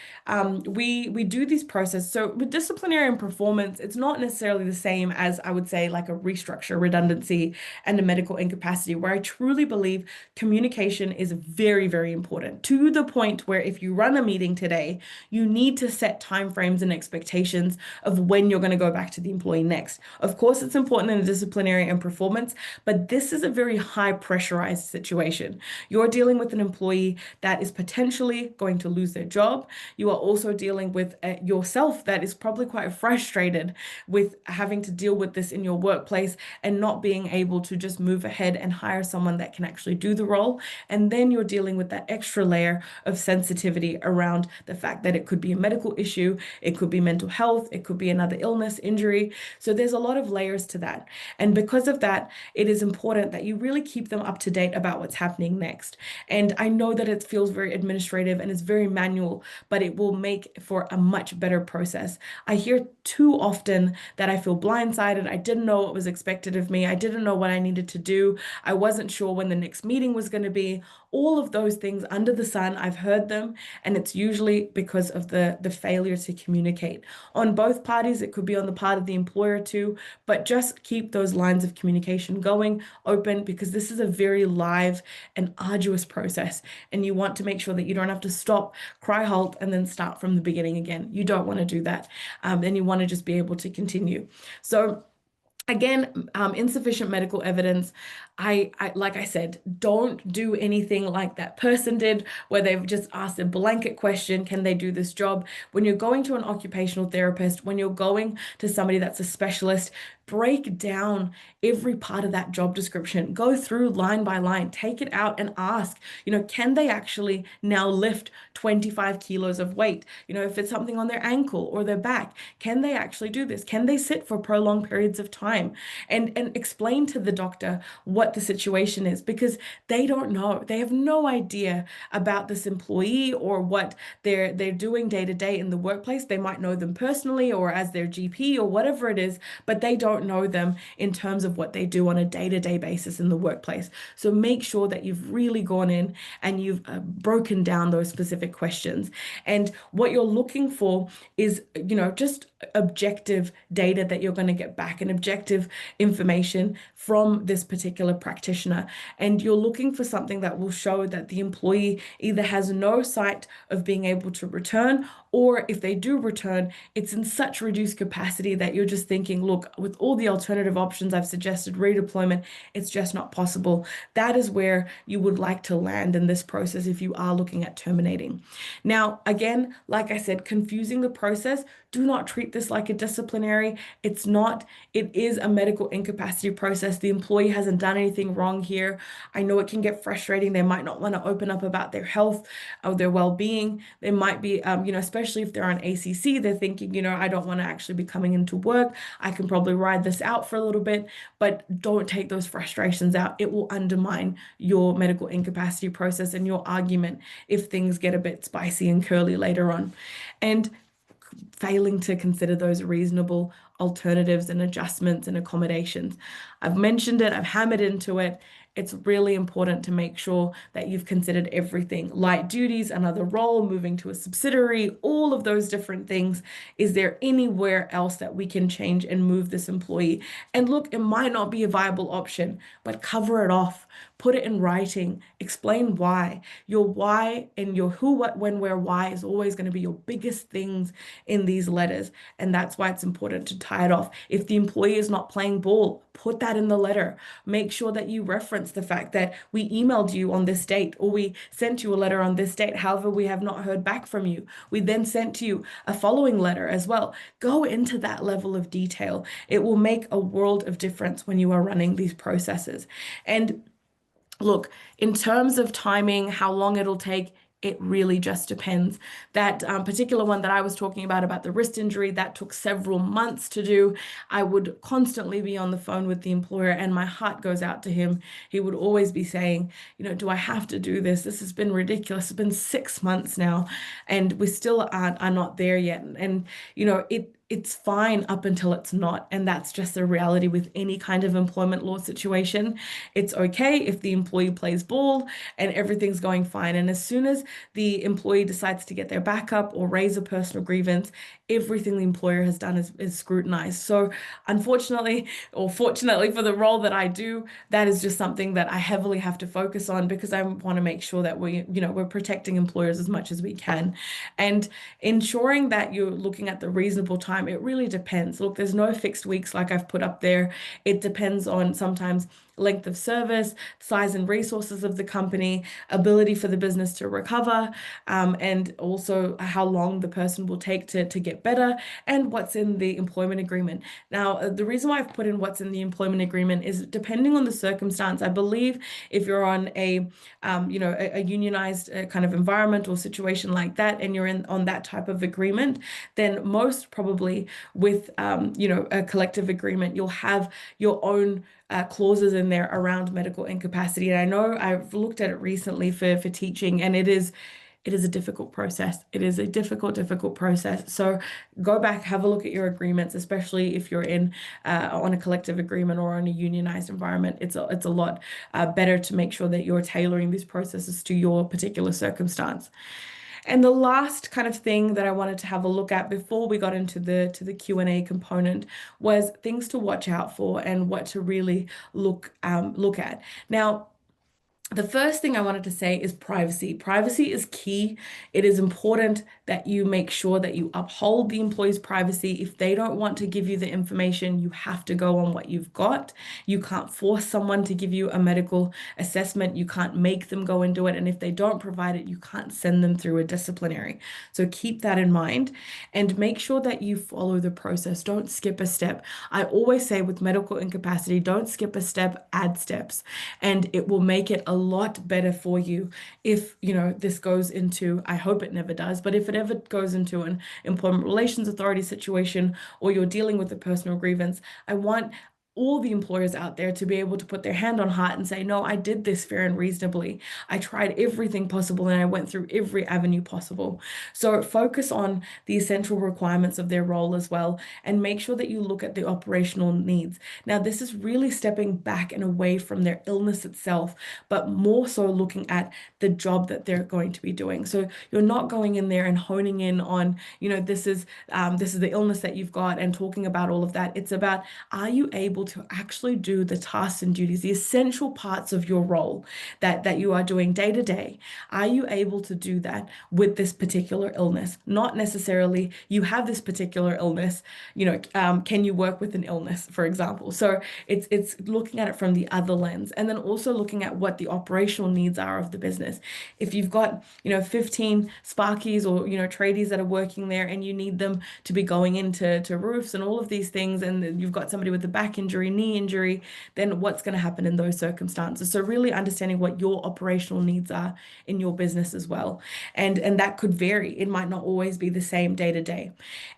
we do this process. So with disciplinary and performance, it's not necessarily the same as, I would say, like a restructure, redundancy, and a medical incapacity, where I truly believe communication is very, very important, to the point where if you run a meeting today, you need to set timeframes and expectations of when you're going to go back to the employee next. Of course, it's important in disciplinary and performance, but this is a very high pressurized situation. You're dealing with an employee that is potentially going to lose their job. You are also dealing with yourself that is probably quite frustrated with having to deal with this in your workplace and not being able to just move ahead and hire someone that can actually do the role. And then you're dealing with that extra layer of sensitivity around the fact that it could be a medical issue, it could be mental health, it could be another illness, injury. So there's a lot of layers to that. And because of that, it is important that you really keep them up to date about what's happening next. And I know that it feels very administrative and it's very manual, but it will make for a much better process. I hear too often that I feel blindsided, I didn't know what was expected of me. I didn't know what I needed to do. I wasn't sure when the next meeting was going to be. All of those things under the sun, I've heard them, and it's usually because of the failure to communicate. On both parties, it could be on the part of the employer too, but just keep those lines of communication going open, because this is a very live and arduous process, and you want to make sure that you don't have to stop, cry halt, and then start from the beginning again. You don't want to do that. And you want to just be able to continue. So again, insufficient medical evidence. Like I said, don't do anything like that person did, where they've just asked a blanket question, can they do this job? When you're going to an occupational therapist, when you're going to somebody that's a specialist, break down every part of that job description, go through line by line, take it out and ask, can they actually now lift 25 kilos of weight? If it's something on their ankle or their back, can they actually do this? Can they sit for prolonged periods of time? And explain to the doctor what the situation is, because they don't know. They have no idea about this employee or what they're doing day to day in the workplace. They might know them personally or as their GP or whatever it is, but they don't know them in terms of what they do on a day-to-day basis in the workplace. So make sure that you've really gone in and you've broken down those specific questions. And what you're looking for is, just objective data that you're going to get back, and objective information from this particular practitioner. And you're looking for something that will show that the employee either has no sight of being able to return, or if they do return, it's in such reduced capacity that you're just thinking, look, with all the alternative options I've suggested, redeployment, it's just not possible. That is where you would like to land in this process if you are looking at terminating. Now, again, like I said, confusing the process. Do not treat this like a disciplinary. It's not. It is a medical incapacity process. The employee hasn't done anything wrong here. I know it can get frustrating. They might not want to open up about their health or their well-being. They might be, especially if they're on ACC, they're thinking, I don't want to actually be coming into work. I can probably ride this out for a little bit, but don't take those frustrations out. It will undermine your medical incapacity process and your argument if things get a bit spicy and curly later on. And failing to consider those reasonable alternatives and adjustments and accommodations. I've mentioned it, I've hammered into it. It's really important to make sure that you've considered everything. Light duties, another role, moving to a subsidiary, all of those different things. Is there anywhere else that we can change and move this employee? And look, it might not be a viable option, but cover it off. Put it in writing. Explain why. Your why and your who, what, when, where, why is always going to be your biggest things in these letters. And that's why it's important to tie it off. If the employee is not playing ball, put that in the letter. Make sure that you reference the fact that we emailed you on this date, or we sent you a letter on this date. However, we have not heard back from you. We then sent you a following letter as well. Go into that level of detail. It will make a world of difference when you are running these processes. And look, in terms of timing, how long it'll take, it really just depends. That particular one that I was talking about the wrist injury, that took several months to do. I would constantly be on the phone with the employer, and my heart goes out to him. He would always be saying, do I have to do this? This has been ridiculous. It's been 6 months now, and we still are not there yet. And, it's fine up until it's not. And that's just the reality with any kind of employment law situation. It's okay if the employee plays ball and everything's going fine. And as soon as the employee decides to get their backup or raise a personal grievance, everything the employer has done is scrutinized. So unfortunately, or fortunately for the role that I do, that is just something that I heavily have to focus on, because I want to make sure that we're protecting employers as much as we can. And ensuring that you're looking at the reasonable time, it really depends. Look, there's no fixed weeks like I've put up there. It depends on sometimes length of service, size and resources of the company, ability for the business to recover, and also how long the person will take to get better, and what's in the employment agreement. Now, the reason why I've put in what's in the employment agreement is depending on the circumstance. I believe if you're on a unionized kind of environment or situation like that, and you're on that type of agreement, then most probably with a collective agreement, you'll have your own clauses in there around medical incapacity. And I know I've looked at it recently for teaching, and it is a difficult process. It is a difficult process. So go back, have a look at your agreements, especially if you're in on a collective agreement or on a unionized environment. It's a lot better to make sure that you're tailoring these processes to your particular circumstance. And the last kind of thing that I wanted to have a look at before we got into the Q&A component was things to watch out for and what to really look at. Now, the first thing I wanted to say is privacy. Privacy is key. It is important that you make sure that you uphold the employee's privacy. If they don't want to give you the information, you have to go on what you've got. You can't force someone to give you a medical assessment. You can't make them go and do it. And if they don't provide it, you can't send them through a disciplinary. So keep that in mind and make sure that you follow the process. Don't skip a step. I always say with medical incapacity, don't skip a step, add steps, and it will make it a lot better for you if, this goes into, I hope it never does, but if it ever goes into an employment relations authority situation or you're dealing with a personal grievance, I want all the employers out there to be able to put their hand on heart and say, no, I did this fair and reasonably. I tried everything possible and I went through every avenue possible. So focus on the essential requirements of their role as well, and make sure that you look at the operational needs. Now, this is really stepping back and away from their illness itself, but more so looking at the job that they're going to be doing. So you're not going in there and honing in on, this is the illness that you've got and talking about all of that. It's about, are you able to actually do the tasks and duties, the essential parts of your role that you are doing day to day? Are you able to do that with this particular illness? Not necessarily you have this particular illness, can you work with an illness, for example? So it's looking at it from the other lens, and then also looking at what the operational needs are of the business. If you've got, 15 sparkies or, tradies that are working there and you need them to be going into roofs and all of these things, and you've got somebody with a back injury, knee injury, then what's going to happen in those circumstances? So really understanding what your operational needs are in your business as well. And that could vary. It might not always be the same day to day.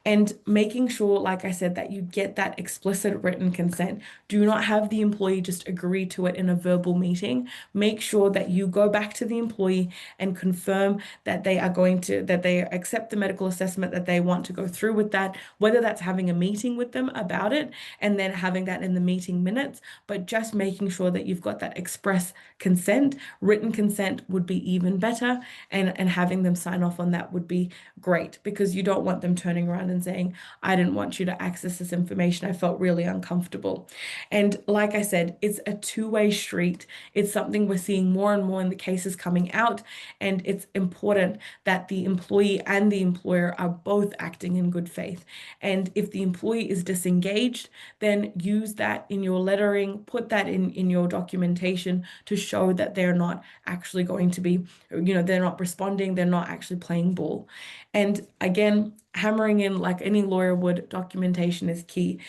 And making sure, like I said, that you get that explicit written consent. Do not have the employee just agree to it in a verbal meeting. Make sure that you go back to the employee and confirm that they accept the medical assessment, that they want to go through with that, whether that's having a meeting with them about it and then having that in the meeting minutes, but just making sure that you've got that express consent. Written consent would be even better, and having them sign off on that would be great, because you don't want them turning around and saying, I didn't want you to access this information. I felt really uncomfortable. And like I said, it's a two-way street. It's something we're seeing more and more in the cases coming out, and it's important that the employee and the employer are both acting in good faith. And if the employee is disengaged, then use that in your lettering, put that in your documentation to show that they're not actually going to be, they're not responding, they're not actually playing ball. And again, hammering in like any lawyer would, documentation is key.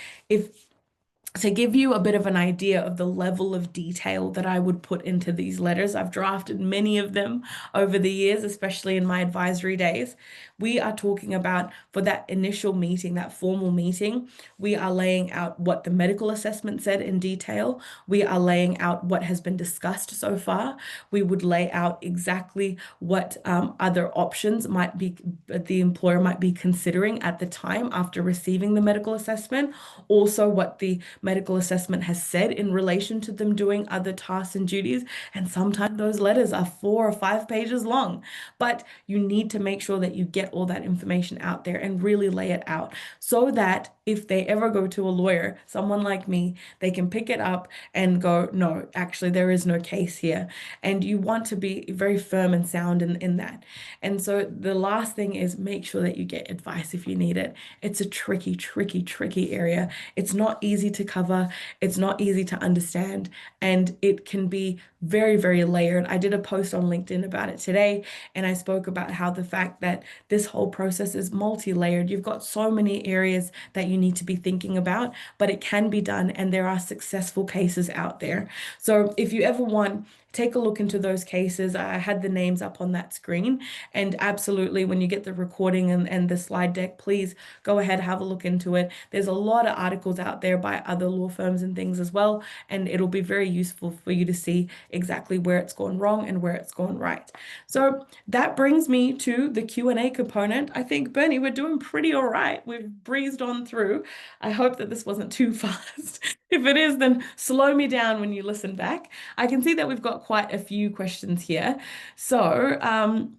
To give you a bit of an idea of the level of detail that I would put into these letters, I've drafted many of them over the years, especially in my advisory days. We are talking about, for that initial meeting, that formal meeting, we are laying out what the medical assessment said in detail. We are laying out what has been discussed so far. We would lay out exactly what other options the employer might be considering at the time after receiving the medical assessment. Also, what the medical assessment has said in relation to them doing other tasks and duties. And sometimes those letters are 4 or 5 pages long, but you need to make sure that you get all that information out there and really lay it out, so that if they ever go to a lawyer, someone like me, they can pick it up and go, no, actually, there is no case here. And you want to be very firm and sound in that. And so the last thing is, make sure that you get advice if you need it. It's a tricky, tricky, tricky area. It's not easy to cover. It's not easy to understand. And it can be very, very layered. I did a post on LinkedIn about it today, and I spoke about how the fact that this whole process is multi-layered. You've got so many areas that you need to be thinking about, but it can be done, and there are successful cases out there. So if you ever want take a look into those cases. I had the names up on that screen. And absolutely, when you get the recording and the slide deck, please go ahead, have a look into it. There's a lot of articles out there by other law firms and things as well, and it'll be very useful for you to see exactly where it's gone wrong and where it's gone right. So that brings me to the Q&A component. I think, Bernie, we're doing pretty all right. We've breezed on through. I hope that this wasn't too fast. If it is, then slow me down when you listen back. I can see that we've got quite a few questions here. So,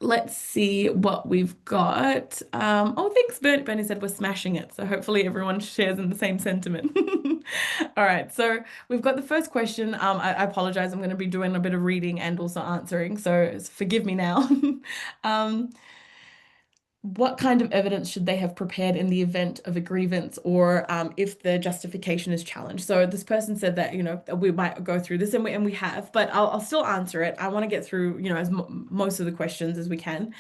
let's see what we've got. Oh, thanks, Bernie said we're smashing it. So hopefully everyone shares in the same sentiment. All right, so we've got the first question. I apologize. I'm going to be doing a bit of reading and also answering, so forgive me now. What kind of evidence should they have prepared in the event of a grievance or if the justification is challenged? So this person said that, we might go through this and we have, but I'll still answer it. I want to get through, as most of the questions as we can.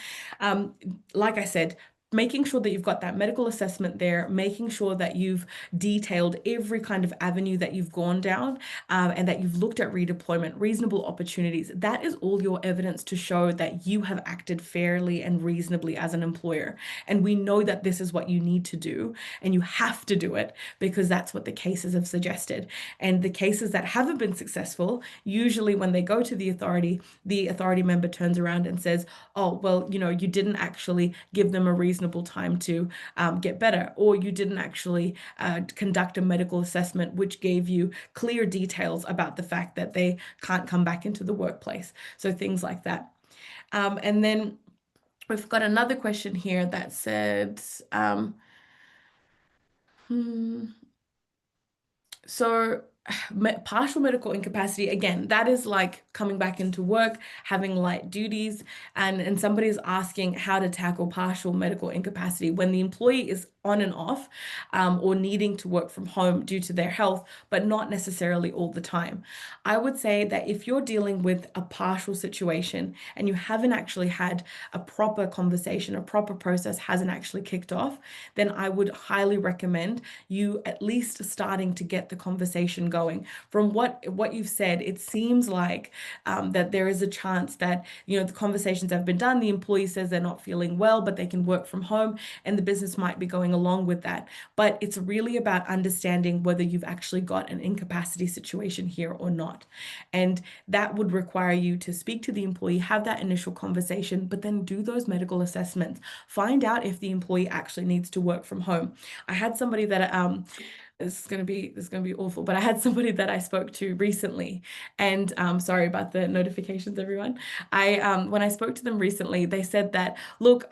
Like I said, making sure that you've got that medical assessment there, making sure that you've detailed every kind of avenue that you've gone down, and that you've looked at redeployment, reasonable opportunities. That is all your evidence to show that you have acted fairly and reasonably as an employer. And we know that this is what you need to do, and you have to do it because that's what the cases have suggested. And the cases that haven't been successful, usually when they go to the authority member turns around and says, oh, well, you didn't actually give them a reasonable time to get better, or you didn't actually conduct a medical assessment which gave you clear details about the fact that they can't come back into the workplace. So things like that. And then we've got another question here that said, so partial medical incapacity, again, that is like coming back into work, having light duties, and somebody's asking how to tackle partial medical incapacity when the employee is on and off, or needing to work from home due to their health, but not necessarily all the time. I would say that if you're dealing with a partial situation and you haven't actually had a proper conversation, a proper process hasn't actually kicked off, then I would highly recommend you at least starting to get the conversation going. From what you've said, it seems like that there is a chance that, the conversations have been done, the employee says they're not feeling well, but they can work from home, and the business might be going along with that. But it's really about understanding whether you've actually got an incapacity situation here or not. And that would require you to speak to the employee, have that initial conversation, but then do those medical assessments. Find out if the employee actually needs to work from home. I had somebody that this is gonna be awful, but I had somebody that I spoke to recently, and sorry about the notifications, everyone. When I spoke to them recently, they said that, look,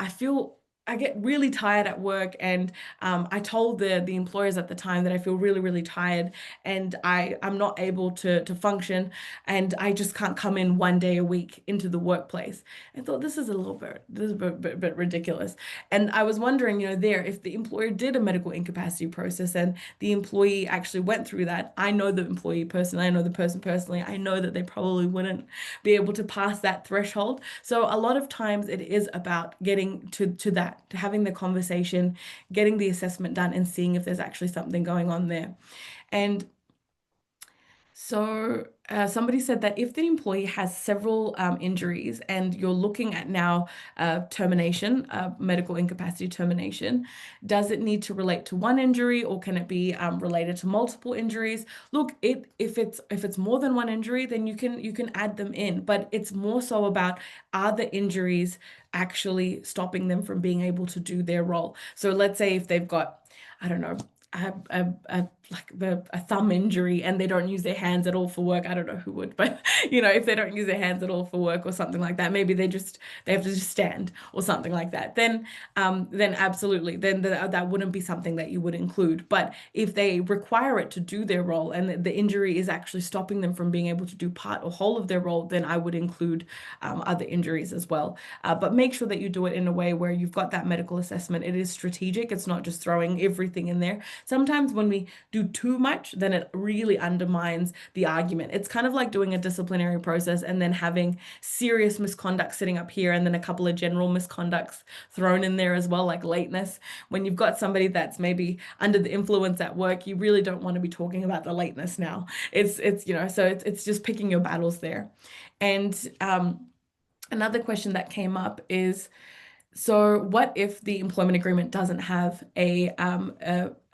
I get really tired at work, and I told the employers at the time that I feel really, really tired, and I'm not able to function, and I just can't come in one day a week into the workplace. I thought this is a bit ridiculous, and I was wondering, if the employer did a medical incapacity process and the employee actually went through that. I know the employee personally, I know the person personally, I know that they probably wouldn't be able to pass that threshold. So a lot of times it is about getting to that, to having the conversation, getting the assessment done, and seeing if there's actually something going on there. And so somebody said that if the employee has several injuries and you're looking at now termination, medical incapacity termination, does it need to relate to one injury, or can it be related to multiple injuries? Look, if it's more than one injury, then you can add them in, but it's more so about, are the injuries actually stopping them from being able to do their role? So let's say if they've got, I don't know, a thumb injury and they don't use their hands at all for work. I don't know who would, but if they don't use their hands at all for work or something like that, maybe they have to just stand or something like that. Then absolutely, then that wouldn't be something that you would include. But if they require it to do their role and the injury is actually stopping them from being able to do part or whole of their role, then I would include other injuries as well. But make sure that you do it in a way where you've got that medical assessment. It is strategic. It's not just throwing everything in there. Sometimes when we do do too much, then it really undermines the argument. It's kind of like doing a disciplinary process and then having serious misconduct sitting up here and then a couple of general misconducts thrown in there as well, like lateness. When you've got somebody that's maybe under the influence at work, you really don't want to be talking about the lateness now. So it's just picking your battles there. And another question that came up is, so what if the employment agreement doesn't have a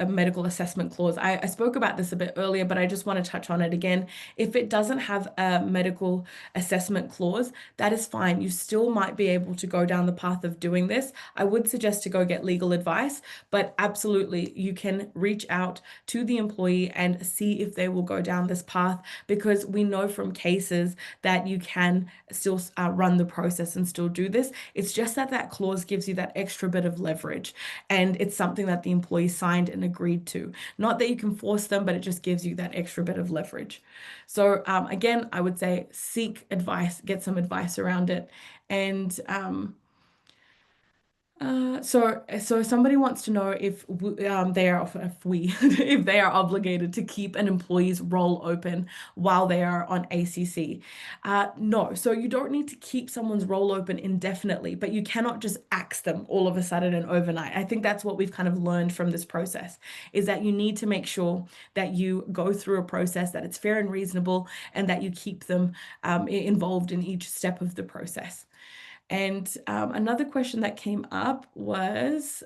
medical assessment clause? I spoke about this a bit earlier, but I just want to touch on it again. If it doesn't have a medical assessment clause, that is fine. You still might be able to go down the path of doing this. I would suggest to go get legal advice, but absolutely you can reach out to the employee and see if they will go down this path, because we know from cases that you can still run the process and still do this. It's just that that clause gives you that extra bit of leverage, and it's something that the employee signed and agreed to. Not that you can force them, but it just gives you that extra bit of leverage. So again, I would say seek advice, get some advice around it. And so somebody wants to know if if they are obligated to keep an employee's role open while they are on ACC. No, so you don't need to keep someone's role open indefinitely, but you cannot just axe them all of a sudden and overnight. I think that's what we've kind of learned from this process, is that you need to make sure that you go through a process, that it's fair and reasonable, and that you keep them involved in each step of the process. And another question that came up was,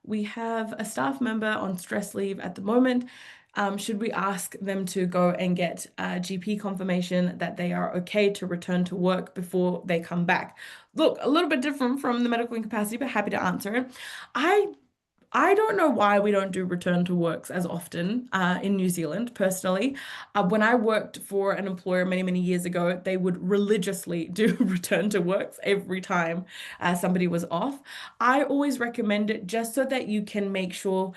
we have a staff member on stress leave at the moment. Should we ask them to go and get a GP confirmation that they are okay to return to work before they come back? Look, a little bit different from the medical incapacity, but happy to answer it. I don't know why we don't do return to works as often in New Zealand, personally. When I worked for an employer many, many years ago, they would religiously do return to works every time somebody was off. I always recommend it just so that you can make sure,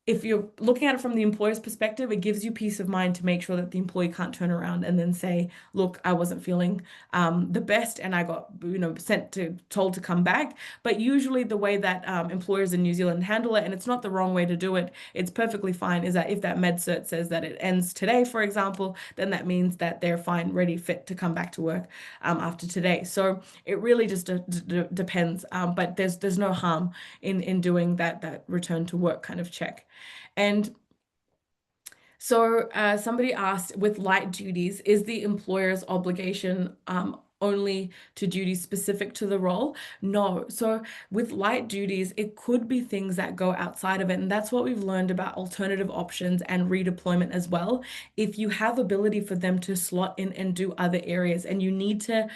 if you're looking at it from the employer's perspective, it gives you peace of mind to make sure that the employee can't turn around and then say, look, I wasn't feeling the best and I got, told to come back. But usually the way that employers in New Zealand handle it, and it's not the wrong way to do it, it's perfectly fine, is that if that med cert says that it ends today, for example, then that means that they're fine, ready, fit to come back to work after today. So it really just depends. But there's no harm in doing that return to work kind of check. And so somebody asked, with light duties, is the employer's obligation only to duties specific to the role? No. So with light duties, it could be things that go outside of it. And that's what we've learned about alternative options and redeployment as well. If you have ability for them to slot in and do other areas, and you need to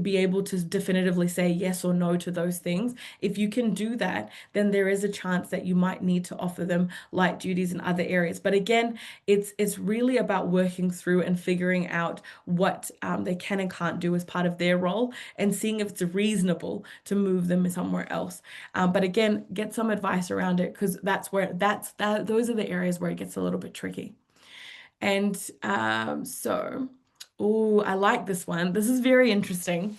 be able to definitively say yes or no to those things. If you can do that, then there is a chance that you might need to offer them light duties in other areas. But again, it's really about working through and figuring out what they can and can't do as part of their role, and seeing if it's reasonable to move them somewhere else. But again, get some advice around it, because those are the areas where it gets a little bit tricky. And oh, I like this one. This is very interesting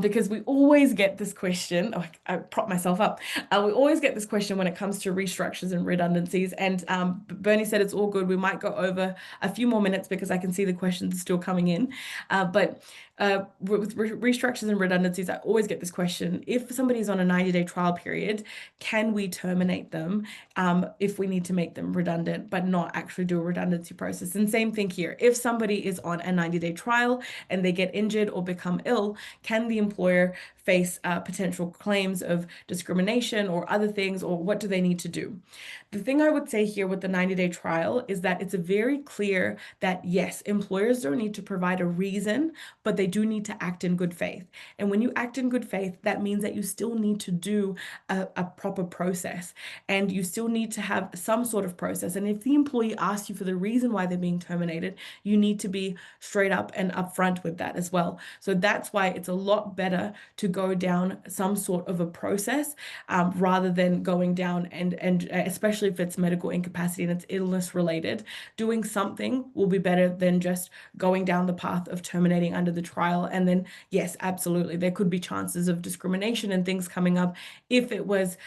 because we always get this question. Oh, I prop myself up. We always get this question when it comes to restructures and redundancies. And Bernie said it's all good. We might go over a few more minutes because I can see the questions are still coming in. But with restructures and redundancies, I always get this question. If somebody's on a 90-day trial period, can we terminate them if we need to make them redundant, but not actually do a redundancy process? And same thing here. If somebody is on a 90-day trial and they get injured or become ill, can the employer face potential claims of discrimination or other things, or what do they need to do? The thing I would say here with the 90-day trial is that it's very clear that yes, employers don't need to provide a reason, but they do need to act in good faith. And when you act in good faith, that means that you still need to do a proper process, and you still need to have some sort of process. And if the employee asks you for the reason why they're being terminated, you need to be straight up and upfront with that as well. So that's why it's a lot better to go down some sort of a process rather than going down and especially if it's medical incapacity and it's illness related, doing something will be better than just going down the path of terminating under the trial. And then, yes, absolutely, there could be chances of discrimination and things coming up if it was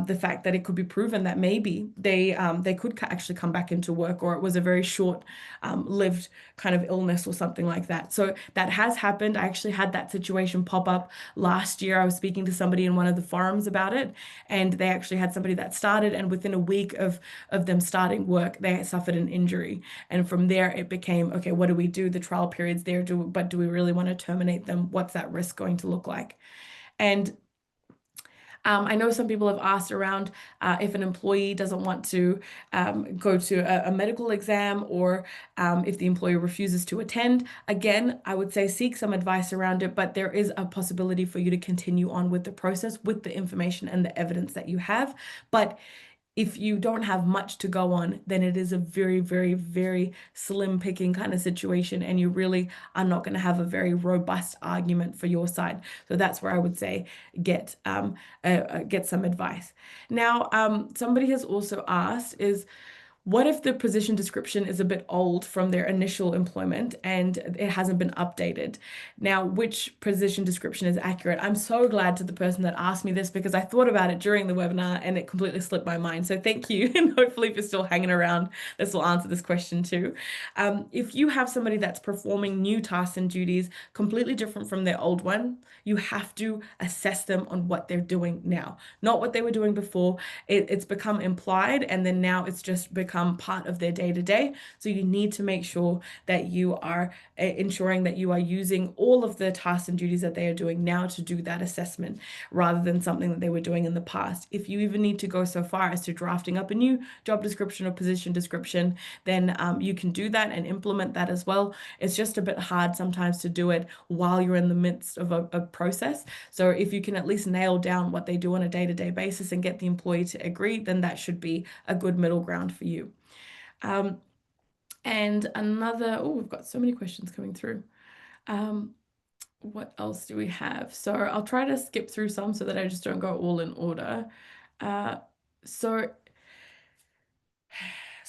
the fact that it could be proven that maybe they could actually come back into work, or it was a very short lived kind of illness or something like that. So that has happened. I actually had that situation pop up last year. I was speaking to somebody in one of the forums about it, and they actually had somebody that started, and within a week of them starting work, they suffered an injury. And from there, it became, okay, what do we do? The trial period's there, but do we really want to terminate them? What's that risk going to look like? And I know some people have asked around if an employee doesn't want to go to a medical exam, or if the employer refuses to attend. Again, I would say seek some advice around it, but there is a possibility for you to continue on with the process with the information and the evidence that you have. But if you don't have much to go on, then it is a very, very, very slim picking kind of situation, and you really are not going to have a very robust argument for your side. So that's where I would say get some advice. Now, somebody has also asked is, what if the position description is a bit old from their initial employment and it hasn't been updated? Now, which position description is accurate? I'm so glad to the person that asked me this, because I thought about it during the webinar and it completely slipped my mind. So thank you. And hopefully if you're still hanging around, this will answer this question too. If you have somebody that's performing new tasks and duties completely different from their old one, you have to assess them on what they're doing now, not what they were doing before. It's become implied, and then now it's just become part of their day-to-day. So you need to make sure that you are ensuring that you are using all of the tasks and duties that they are doing now to do that assessment, rather than something that they were doing in the past. If you even need to go so far as to drafting up a new job description or position description, then you can do that and implement that as well. It's just a bit hard sometimes to do it while you're in the midst of a process. So if you can at least nail down what they do on a day-to-day basis and get the employee to agree, then that should be a good middle ground for you. And another, oh, we've got so many questions coming through. What else do we have? So I'll try to skip through some so that I just don't go all in order.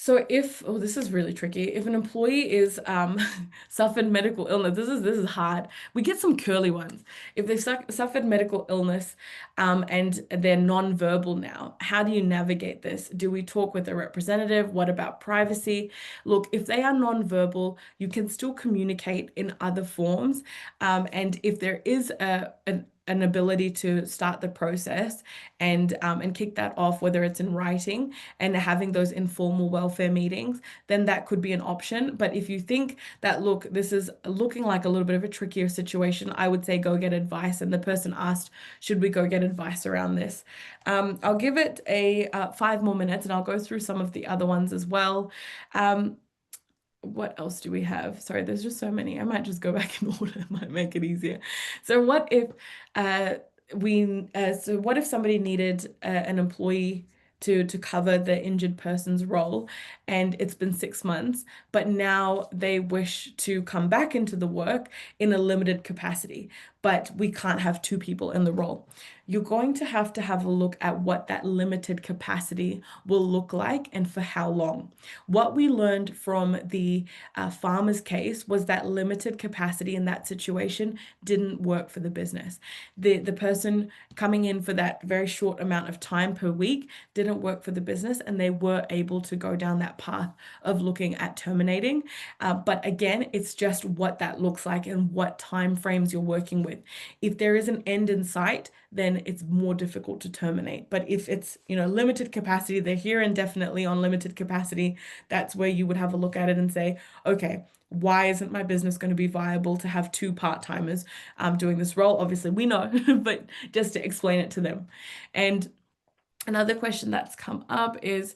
So if, oh, this is really tricky. If an employee is suffered medical illness, this is hard. We get some curly ones. If they've suffered medical illness and they're non-verbal now, how do you navigate this? Do we talk with a representative? What about privacy? Look, if they are non-verbal, you can still communicate in other forms. And if there is an ability to start the process and kick that off, whether it's in writing and having those informal welfare meetings, then that could be an option. But if you think that, look, this is looking like a little bit of a trickier situation, I would say go get advice. And the person asked, should we go get advice around this? I'll give it 5 more minutes and I'll go through some of the other ones as well. What else do we have? Sorry, there's just so many. I might just go back in order. It might make it easier. So what if what if somebody needed an employee to cover the injured person's role, and it's been 6 months, but now they wish to come back into the work in a limited capacity, but we can't have 2 people in the role. You're going to have a look at what that limited capacity will look like and for how long. What we learned from the farmer's case was that limited capacity in that situation didn't work for the business. The person coming in for that very short amount of time per week didn't work for the business, and they were able to go down that path of looking at terminating. But again, it's just what that looks like and what time frames you're working with. If there is an end in sight, then it's more difficult to terminate. But if it's, limited capacity, they're here indefinitely on limited capacity, that's where you would have a look at it and say, okay, why isn't my business going to be viable to have 2 part-timers doing this role? Obviously, we know, but just to explain it to them. And another question that's come up is,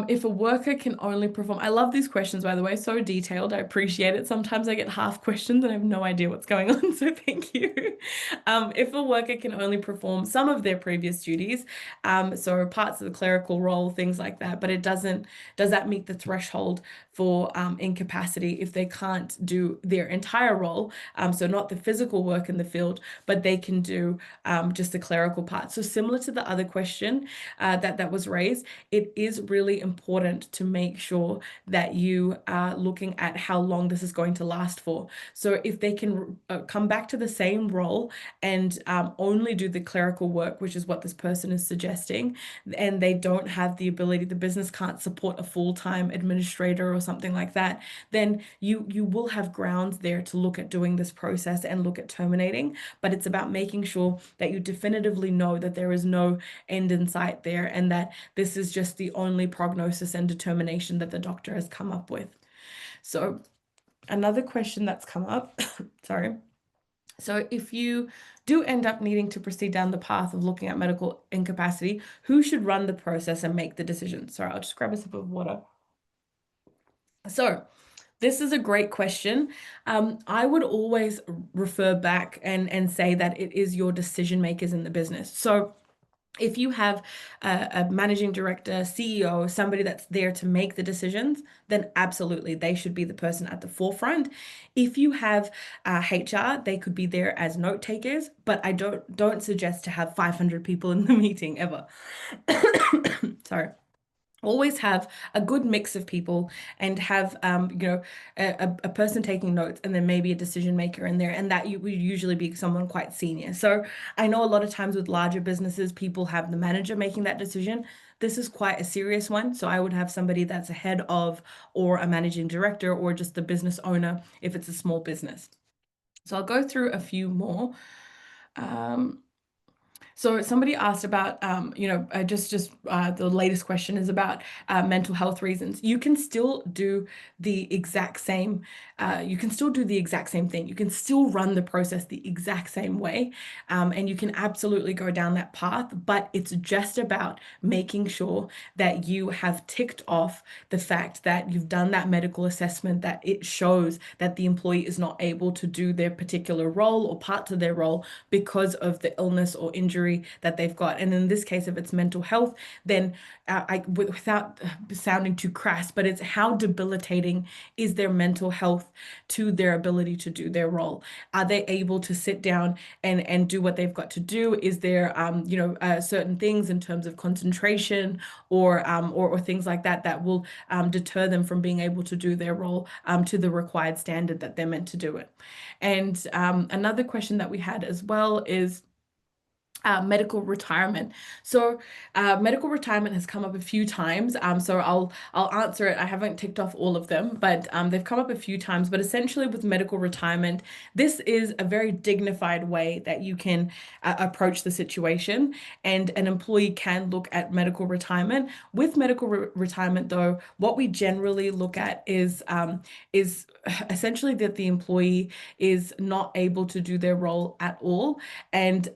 if a worker can only perform, I love these questions, by the way, so detailed. I appreciate it. Sometimes I get half questions and I have no idea what's going on, so thank you. If a worker can only perform some of their previous duties, so parts of the clerical role, things like that, but does that meet the threshold for incapacity if they can't do their entire role, so not the physical work in the field, but they can do just the clerical part. So similar to the other question that was raised, it is really important to make sure that you are looking at how long this is going to last for. So if they can come back to the same role and only do the clerical work, which is what this person is suggesting, and they don't have the ability, the business can't support a full-time administrator or something like that, then you will have grounds there to look at doing this process and look at terminating. But it's about making sure that you definitively know that there is no end in sight there, and that this is just the only prognosis and determination that the doctor has come up with. So another question that's come up, sorry. So if you do end up needing to proceed down the path of looking at medical incapacity, who should run the process and make the decision? Sorry, I'll just grab a sip of water. So this is a great question. I would always refer back and say that it is your decision makers in the business. So if you have a managing director, CEO, somebody that's there to make the decisions, then absolutely they should be the person at the forefront. If you have HR, they could be there as note takers, but I don't suggest to have 500 people in the meeting ever. Sorry. Always have a good mix of people and have a person taking notes and then maybe a decision maker in there, and that you would usually be someone quite senior. So I know a lot of times with larger businesses, people have the manager making that decision. This is quite a serious one, so I would have somebody that's a head of or a managing director or just the business owner if it's a small business. So I'll go through a few more. So somebody asked about, the latest question is about mental health reasons. You can still do the exact same. You can still do the exact same thing. You can still run the process the exact same way, and you can absolutely go down that path. But it's just about making sure that you have ticked off the fact that you've done that medical assessment, that it shows that the employee is not able to do their particular role or parts of their role because of the illness or injury that they've got. And in this case, if it's mental health, then without sounding too crass, but it's how debilitating is their mental health to their ability to do their role? Are they able to sit down and do what they've got to do? Is there certain things in terms of concentration or things like that that will deter them from being able to do their role to the required standard that they're meant to do it? And another question that we had as well is medical retirement. So medical retirement has come up a few times. So I'll answer it. I haven't ticked off all of them, but they've come up a few times. But essentially with medical retirement, this is a very dignified way that you can approach the situation, and an employee can look at medical retirement. With medical retirement, though, what we generally look at is essentially that the employee is not able to do their role at all, and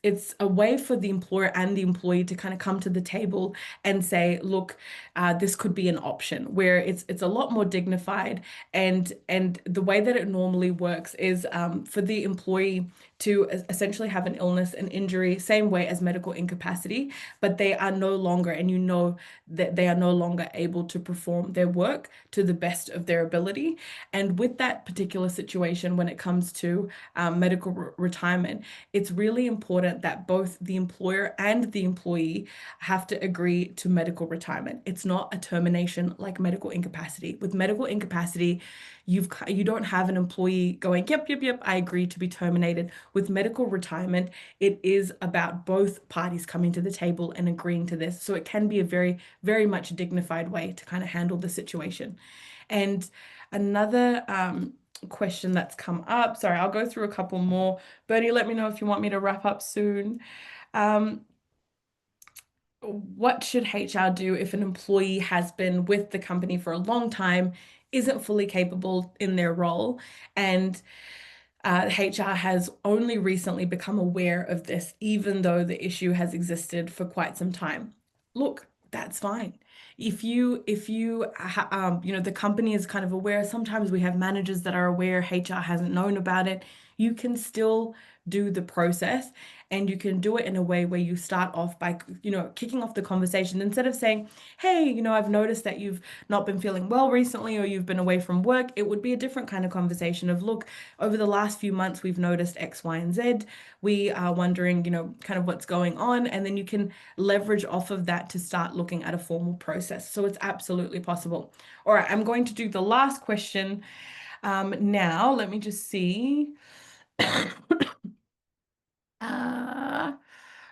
it's a way for the employer and the employee to kind of come to the table and say, look, this could be an option, where it's a lot more dignified. And the way that it normally works is for the employee to essentially have an illness, an injury, same way as medical incapacity, but they are no longer, and you know that they are no longer able to perform their work to the best of their ability. And with that particular situation, when it comes to medical retirement, it's really important that both the employer and the employee have to agree to medical retirement. It's not a termination like medical incapacity. With medical incapacity, you don't have an employee going, yep, I agree to be terminated. With medical retirement, it is about both parties coming to the table and agreeing to this. So it can be a very, very much dignified way to kind of handle the situation. And another question that's come up, sorry, I'll go through a couple more. Bernie, let me know if you want me to wrap up soon. What should HR do if an employee has been with the company for a long time, isn't fully capable in their role, and HR has only recently become aware of this, even though the issue has existed for quite some time? Look, that's fine. If the company is kind of aware, sometimes we have managers that are aware, HR hasn't known about it, you can still do the process And you can do it in a way where you start off by, kicking off the conversation instead of saying, hey, I've noticed that you've not been feeling well recently or you've been away from work. It would be a different kind of conversation of, look, over the last few months, we've noticed X, Y, and Z. We are wondering, kind of what's going on. And then you can leverage off of that to start looking at a formal process. So it's absolutely possible. All right, I'm going to do the last question now. Let me just see.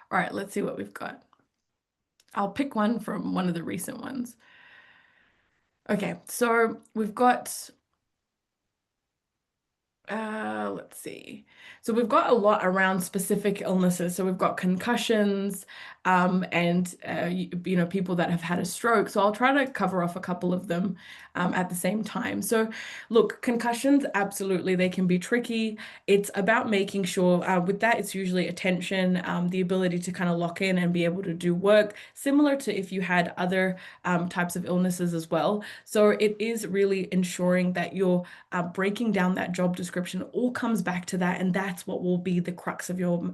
All right, let's see what we've got. I'll pick one from one of the recent ones. Okay, so we've got let's see. So we've got a lot around specific illnesses. So we've got concussions, and people that have had a stroke. So I'll try to cover off a couple of them at the same time. So look, concussions, absolutely, they can be tricky. It's about making sure with that, it's usually attention, the ability to kind of lock in and be able to do work, similar to if you had other types of illnesses as well. So it is really ensuring that you're breaking down that job description. All comes back to that, and that's what will be the crux of your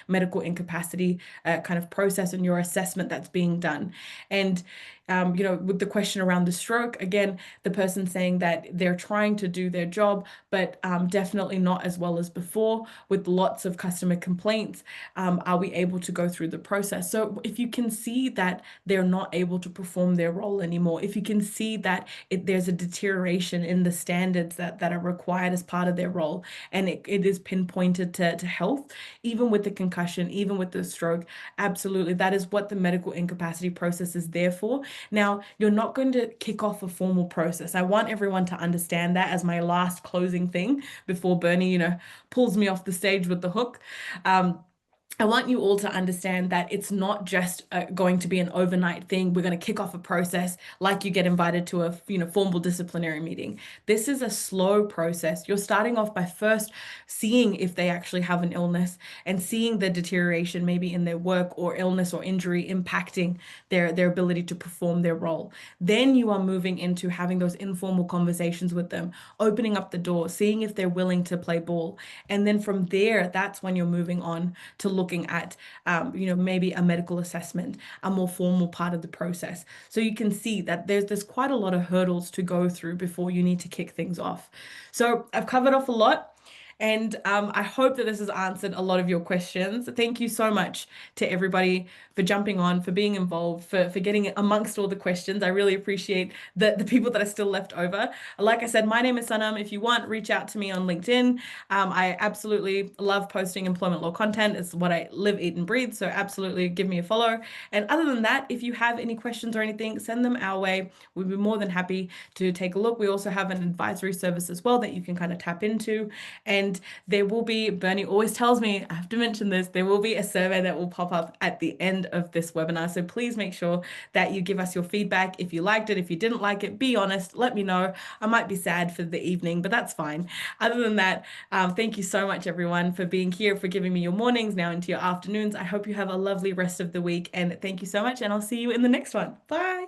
medical incapacity kind of process and your assessment that's being done. And with the question around the stroke, again, the person saying that they're trying to do their job, but definitely not as well as before, with lots of customer complaints. Are we able to go through the process? So if you can see that they're not able to perform their role anymore, if you can see that there's a deterioration in the standards that are required as part of their role, and it is pinpointed to health, even with the concussion, even with the stroke, absolutely, that is what the medical incapacity process is there for. Now, you're not going to kick off a formal process. I want everyone to understand that as my last closing thing before Bernie, pulls me off the stage with the hook. I want you all to understand that it's not just going to be an overnight thing. We're going to kick off a process like you get invited to a formal disciplinary meeting. This is a slow process. You're starting off by first seeing if they actually have an illness and seeing the deterioration maybe in their work or illness or injury impacting their ability to perform their role. Then you are moving into having those informal conversations with them, opening up the door, seeing if they're willing to play ball. And then from there, that's when you're moving on to looking at, maybe a medical assessment, a more formal part of the process. So you can see that there's quite a lot of hurdles to go through before you need to kick things off. So I've covered off a lot. And I hope that this has answered a lot of your questions. Thank you so much to everybody for jumping on, for being involved, for getting amongst all the questions. I really appreciate the people that are still left over. Like I said, my name is Sanam. If you want, reach out to me on LinkedIn. I absolutely love posting employment law content. It's what I live, eat, and breathe. So absolutely give me a follow. And other than that, if you have any questions or anything, send them our way. We'd be more than happy to take a look. We also have an advisory service as well that you can kind of tap into. And there will be, Bernie always tells me, I have to mention this, there will be a survey that will pop up at the end of this webinar. So please make sure that you give us your feedback. If you liked it, if you didn't like it, be honest, let me know. I might be sad for the evening, but that's fine. Other than that, thank you so much, everyone, for being here, for giving me your mornings now into your afternoons. I hope you have a lovely rest of the week, and thank you so much, and I'll see you in the next one. Bye.